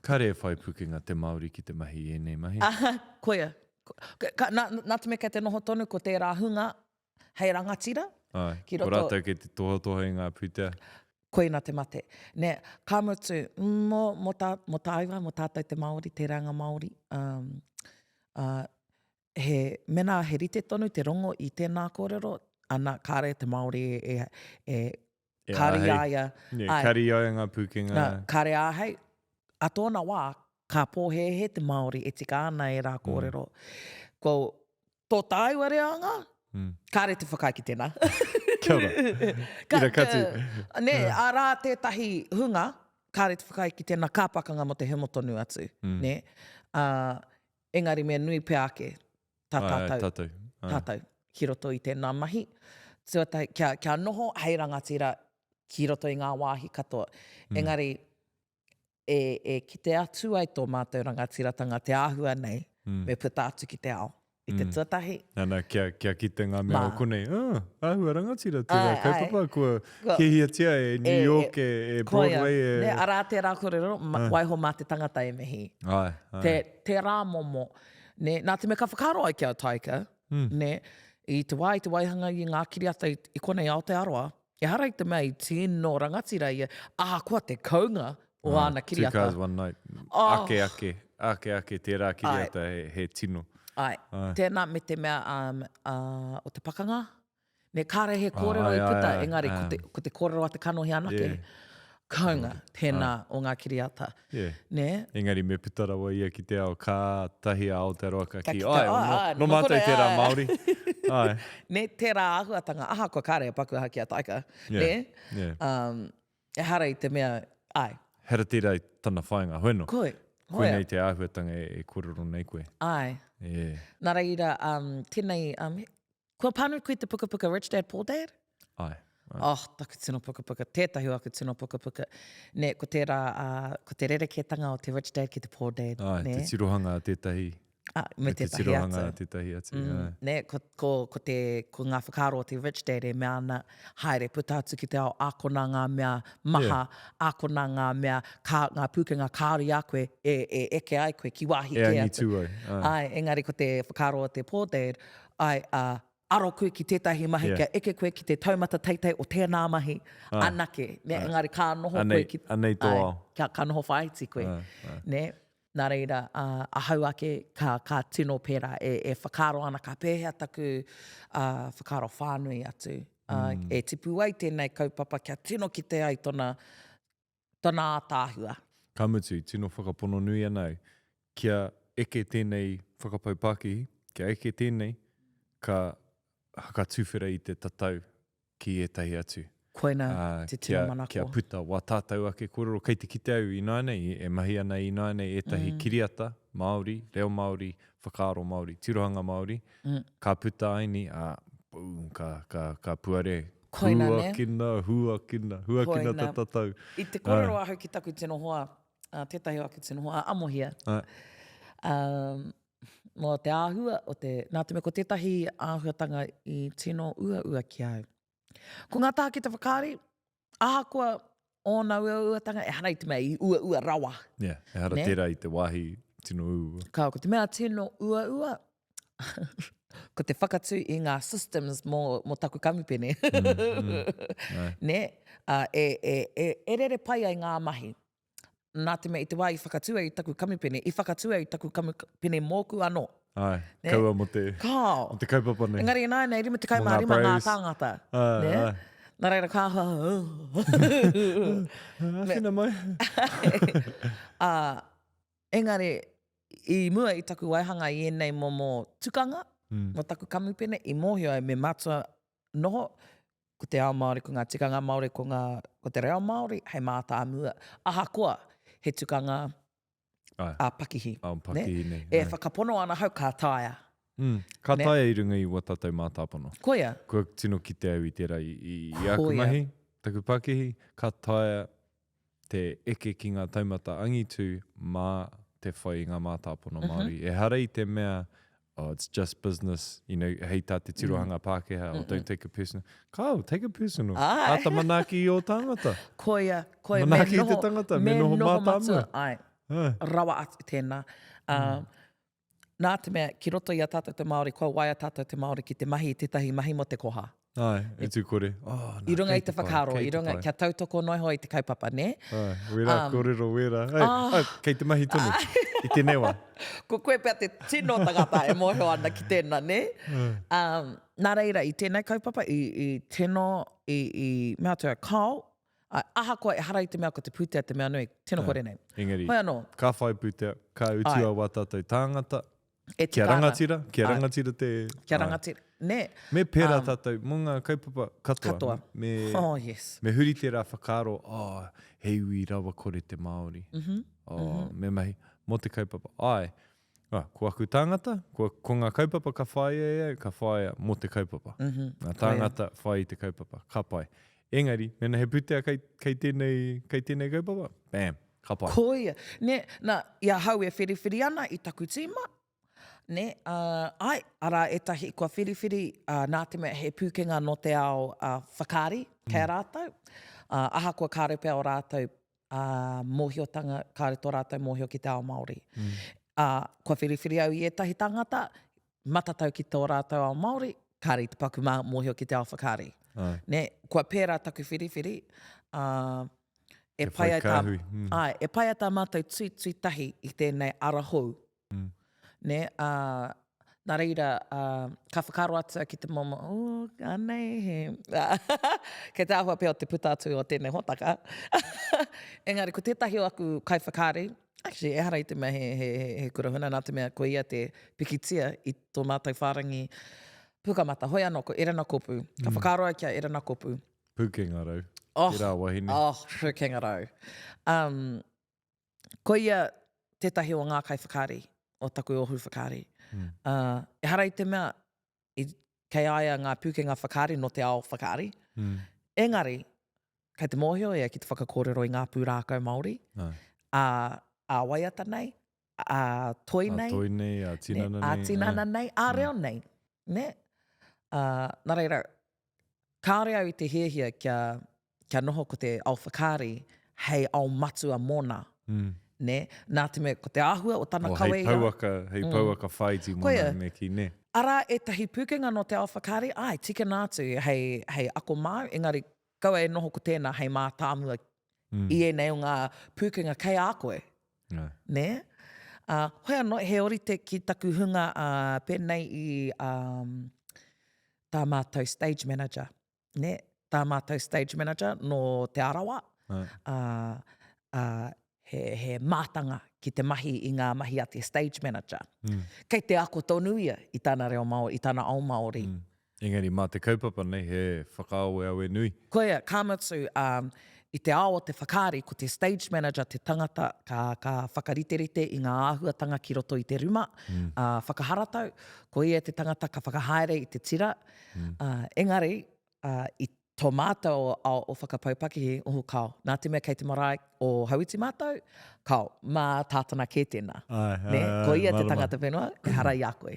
C: Kare e whai pukinga te Māori ki te mahi e nei mahi?
B: Koia. Nā te me kei te noho tonu ko te rāhunga hei rangatira.
C: Ko rātou ke te toha i ngā pūtea.
B: Koina te mate. Ne, ka mutu, mo tāiwa, mo tātou te Māori, te ranga Māori. Mena he rite tonu te rongo i tēnā kōrero, ana kāre te Māori kariaia.
C: Kariaia ngā pukenga.
B: Kare ahei, a tōna wā, ka pōhehe te Māori e tika ana e rā kōrero. Ko tō tāua reanga, kāre te whakaiki tēnā.
C: Kia ora. Ira katu.
B: A rā tētahi hunga, kāre te whakaiki tēnā kāpakanga mo te hemotonu atu. Engari mea nui pe ake, tātou. Ki roto i tēnā mahi. Kia noho, hei rangatira, ki roto i ngā wāhi katoa. Engari, e kite atu ai tō mātou rangatiratanga te āhua nei, me puta atu ki te ao. I te tuatahi.
C: Nā, kia kite ngā mea o konei. Āhua rangatira, tērā kaupapa, kua hiatia e New York, e Broadway.
B: Arā te rā kōrero, waiho mā te tangata e mihi. Te rā momo. Nā te me ka whakaro ai kia taika. I te waihanga i ngā kiriata i konei Aotearoa. E hara i te mei, tino rangatira i kua te kaunga o ana kiriata.
C: 2 cars, 1 night. Ake, tērā kiriata he tino.
B: Tēnā me te mea o te pakanga. Kāre he kōrero i puta, engari ko te kōrero a te kanohi anake. Kaunga, tēnā o ngā kiriata.
C: Engari me puta rawa ia ki te ao, kā tahi a Aotearoa ka ki. No mātou tērā Māori.
B: Tērā āhuatanga, kua kāre a paku haki a taika. E hara i te mea,
C: Hera tērā i tana whainga, hoeno.
B: Koe.
C: Koe nei te āhuatanga e kōrero nei koe.
B: Nā reira, tēnei, kua pānu koe te puka Rich Dad, Poor Dad? Taku tino puka. Tētahi aku tino puka. Ko te rereketanga o te Rich Dad ki te Poor Dad.
C: Te tirohanga tētahi.
B: Me tētahi
C: atu.
B: Ko ngā whakaro o te Rich Dad e mea ana haere puta atu ki te ao ākona ngā mea maha, ākona ngā mea, ngā pukenga kāri a koe, e eke ai koe ki wāhi ke atu. Engari ko te whakaro o te Poor Dad, aro koe ki tētahi mahi, kia eke koe ki te taumata teitei o tēnā mahi, anake. Engari kā noho koe ki...
C: Anei tō ao.
B: Ka noho whaiti koe. Nā reira, ahau ake ka tino pērā e whakaro ana, ka pēhea taku whakaro whānui atu. E tipu ai tēnei kaupapa kia tino ki te ai tona ātāhua.
C: Ka mutu, tino whakapono nui anau, kia eke tēnei whakapaupakihi, kia eke tēnei ka haka tūwhera i te tatau ki etahi atu.
B: Koina, te tino manako.
C: Kia puta, wā tātou ake kōrero, kei te kite au i naenei, e mahi ana i naenei etahi kiriata, Māori, reo Māori, whakaaro Māori, tirohanga Māori, ka puta aini, ka puare.
B: Koina,
C: Huakina ta tatau.
B: I te kōrero ahu ki taku tino hoa, tētahi ake tino hoa, amohia. Mo te āhua, nā te me ko tētahi āhuatanga i tino ua ki au. Ko ngā tā ki te whakaari, ahakoa o nā ua-uatanga, e hana i te mea i ua rawa.
C: E hara tērā i te wāhi tino ua.
B: Ko te mea tino ua, ko te whakatū i ngā systems mō taku kamupene. E rere pai ai ngā mahi. Nā te mea i te wā i whakatū ai taku kamupene, i whakatū ai taku kamupene mōku anō.
C: Kaua mo te kaupapa nei.
B: Engari nai nei, rima te kaimārima ngā tāngata. Nā reira kāha.
C: Whina mai.
B: Engari, i mua i taku waihanga i enei mō tukanga, mō taku kamupene, i mōhio ai me mātua noho, ko te ao Māori, ko ngā tikanga Māori, ko te reo Māori, hei mātā mua. Ahakoa, he tukanga pakihi.
C: Pakihi nei.
B: E whakapono ana hau ka taia.
C: Ka taia i runga i wa tātou mātāpono.
B: Koia.
C: Kua tino ki te au i tērā i aku mahi, taku pakihi, ka taia te eke ki ngā taumata angitū mā te whai i ngā mātāpono Māori. E hara i te mea, it's just business, hei tā te tirohanga Pākehā, don't take it personal. Kau, take it personal. Ata manaki i o tangata.
B: Koia.
C: Manaki i te tangata, me noho mātāmua.
B: Rawa atu tēnā. Nā te mea, ki roto i a tātou te Māori, kua waia tātou te Māori ki te mahi, tētahi mahi mo te koha.
C: E tū kore.
B: I runga i te whakaro, i runga kia tautoko noiho i te kaupapa, ne?
C: Wera, kōrero, wera. Kei te mahi tonu, i te newa.
B: Ko koe pia te tino tangata e mōhio ana ki tēnā, ne? Nā reira, i tēnei kaupapa, i tino i mea tua kao, aha koa e hara i te mea ko te pūtea te mea nui, tēnā kore nei.
C: Engari,
B: Hoi anō.
C: ka whai pūtea, ka utua wā tātou tāngata,
B: E
C: kia rangatira te...
B: Kia rangatira. Ne.
C: Me pērā tātou, mō ngā kaupapa katoa.
B: Oh, yes.
C: Me huri te rā whakaaro, hei ui rawa kore te Māori. Me mahi, mō te kaupapa. Ko aku tāngata, ko ngā kaupapa ka whaia ka whaia mō te kaupapa. Ngā tāngata whai te kaupapa, ka pai. Engari, mena he pūtea kei tēnei kaupapa, bam, ka pai.
B: Koia. Ne, ia hau e whiriwhiri ana i taku tīma. Ne, ara etahi kua whiriwhiri nā te mea he pūkenga no te ao whakaari, kei rātou. Aha kua kārepea o rātou mōhiotanga, kāreto rātou mōhio ki te ao Māori. Kua whiriwhiri au i etahi tangata, matatau ki tō rātou ao Māori, kāri te paku mōhio ki te ao whakaari. Ne, kua pērā taku whiriwhiri, e pai ata mātou tui tahi i tēnei arahou. Ne, nā reira, ka whakaro atu ki te mama, anei he. Kei te ahua peo te putatu o tēnei hotaka. Engari, ko tētahi o aku kai whakaari, actually, e hara i te mea he kurahuna, nā te mea ko ia te pikitia i tō mātou whārangi pukamata. Hoi anō, ko erana kopu. Ka whakaroa kia erana kopu.
C: Pūkenga rau. Te rā wahine.
B: Pūkenga rau. Ko ia tētahi o ngā kai whakaari. O taku ohu whakaari. E hara i te mea, kei aia ngā pūkenga whakaari no te ao whakaari. Engari, kei te mōhio e ki te whakakōrero i ngā pūrākau Māori. A waiata nei, a toi nei.
C: A toi nei, a tinana nei.
B: A tinana nei, a reo nei. Ne? Nā reira, kāre au i te hiahia kia noho ko te ao whakaari hei ao matua mōna. Ne, nā te mea, ko te āhua o tana kaweira.
C: Hei pauaka whaiti mōna me ki ne.
B: Ara e tahi pūkenga no te ao whakaari, tika nātu hei ako māu, engari kaua e noho ko tēnā hei Mātaatua i e nei o ngā pūkenga kei a koe. Ne? Hoi anō, he orite ki taku hunga pēnei i tā mātou stage manager. Ne? Tā mātou stage manager no te arawa. He mātanga ki te mahi i ngā mahi a te stage manager. Kei te ako tonuia i tāna reo Māori, i tāna ao Māori.
C: Engari, mā te kaupapa nei, he whakaawe awe nui.
B: Koia, kāmatu, i te ao o te whakaari, ko te stage manager, te tangata, ka whakariterite i ngā āhuatanga ki roto i te ruma, whakaharatau, ko ia te tangata ka whakahaere i te tira. Engari, i tō mātou o Whakapaupakihi ohu kao. Nā te mea kei te marae o hauiti mātou, kao, mā tātana kē tēnā. Ko ia te tangata whenua, e hara i a koe.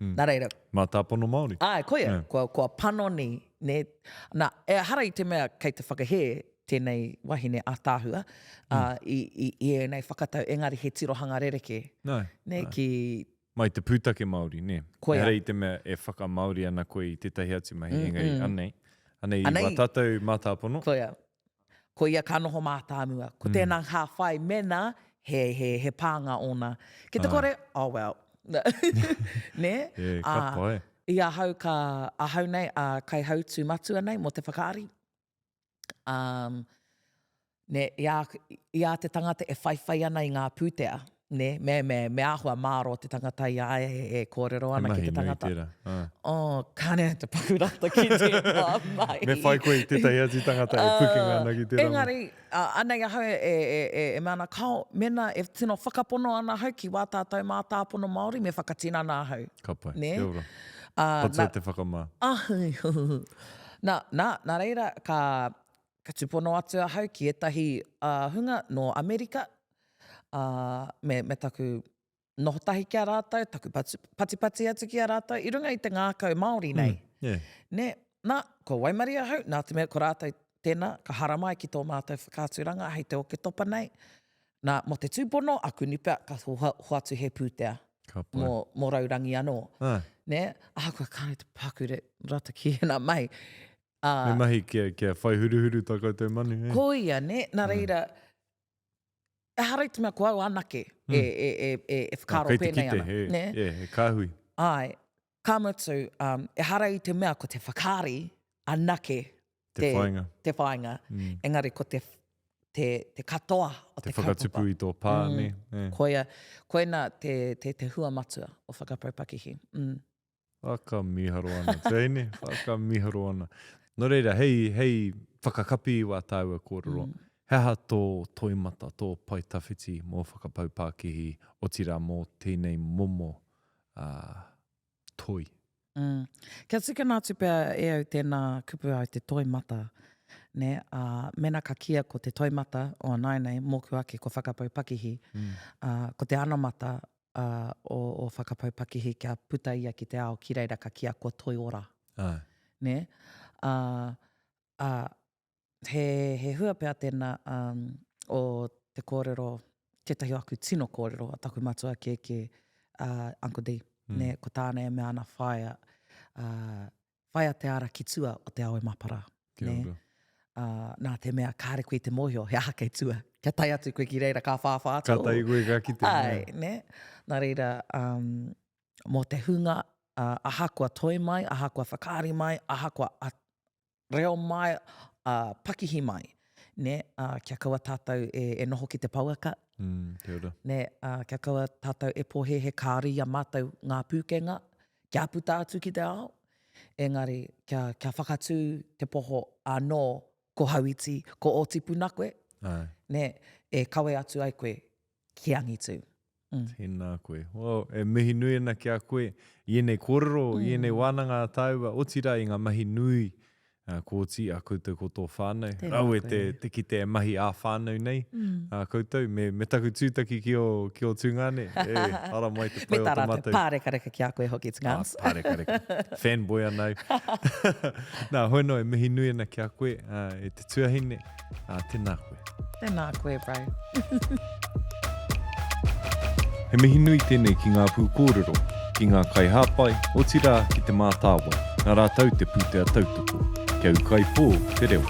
B: Nā reira.
C: Mā tāpono Māori.
B: Koia, kua panoni. Nā, e hara i te mea kei te whakahe, tēnei wahine a tāhua, i e nei whakatau engari he tirohanga rereke.
C: Mai te pūtake Māori, ne?
B: Koia.
C: Hara i te mea e whakamauri ana koe i tētahi atu mahi, engari anei. Anei i watatou mātāpono.
B: Koia. Ko ia ka noho mātāmua. Ko tēnā hāwhai mena he pānga ona. Ki te kore, well. Ne?
C: Ka pai.
B: I ahau nei, kai hautu matua nei, mo te whakaari. Ne, ia te tangata e whaiwhai ana i ngā pūtea. Ne, me ahua māro te tangata i ae e kōrero ana ki te tangata. Kāne te pakurata ki tēnā mai.
C: Me whai koe i tētai ati tangata e pukinga ana ki tēnā.
B: Engari, anei ahau e mana kao, mena e tino whakapono ana hau ki wā tātou mātāpono Māori, me whakatina ana hau.
C: Ka pai,
B: ne?
C: te ora. Patua te whakamā.
B: Nā reira, ka tupono atu ahau ki etahi hunga no Amerika, me taku nohotahi ki a rātou, taku patipati atu ki a rātou, i runga i te ngākau Māori nei. Ne, ko waimaria hau, nā te mea ko rātou tēnā, ka haramai ki tō mātou whakāturanga, hei te oke topa nei. Nā, mo te tūpono, aku nipea, ka hoatu he pūtea. Mō raurangi anō. Ne, kua kāne te pakure rata ki hena mai.
C: Me mahi kia whai huruhuru tako te manu.
B: Ko ia, ne, nā reira, e harai te mea ko au anake e whakaro pēnei ana. Ne?
C: He kāhui.
B: Ai, ka mutu, e harai te mea ko te whakaari anake
C: Te whainga.
B: Te whainga. Engari, ko te katoa o te kaupapa.
C: Te whakatupu I tō pāne.
B: Koina te hua matua o whakapaupakihi.
C: Whaka miharo ana. Teine, whaka miharo ana. No reira, hei whakakapi wā tāua kōrero. Heha tō toimata, tō paitawhiti mō whakapaupakihi o tira mō tēnei momo toi.
B: Kia tika nā tupea e au tēnā kupu au te toimata. Mena ka kia ko te toimata o nainei mōku ake ko whakapaupakihi. Ko te anamata o whakapaupakihi kia puta ia ki te ao ki reira ka kia ko toi ora. He hua pēr tēnā o te kōrero, tētahi aku tino kōrero, a taku matua ke Uncle D. Ko tāne e mea ana whaia te ara ki tua o te ao e mapara. Nā te mea kāre koe te mohio, he aha kei tua. Kia tai atu koe ki reira ka whāwha atu.
C: Ka tai koe ka ki te.
B: Nā reira, mō te hunga, aha kua toi mai, aha kua whakaari mai, aha kua reo mai, pakihi mai. Kia kaua tātou e noho ki te pauaka. Kia kaua tātou e pohe he kāri a mātou ngā pūkenga. Kia puta atu ki te ao. Engari, kia whakatū te poho anō ko hauiti, ko otipuna koe. E kawe atu ai koe ki angitū.
C: Tēnā koe. E mihi nui ana ki a koe. Ienei kōrero, ienei wānanga tāua, o tira I ngā mahi nui kōti a koutou ko tō whānau. Rau e te ki te mahi a whānau nei. Koutou, me taku tūtaki ki o tungāne. Ara mai te pai o
B: Me
C: tamatu.
B: tā pārekareka ki a koe hoki tungāns.
C: Pārekareka. Fanboy anau. Nā, hoino e mihi nui ana ki a koe. E te tuahine. Tēnā koe.
B: Tēnā koe, bro.
C: He mihi nui tēnei ki ngā Pū Kōrero, ki ngā kai hāpai, o tira ki te Mātaatua, ngā rātou te pūtea tautoko. Kia ukai pō, te reo.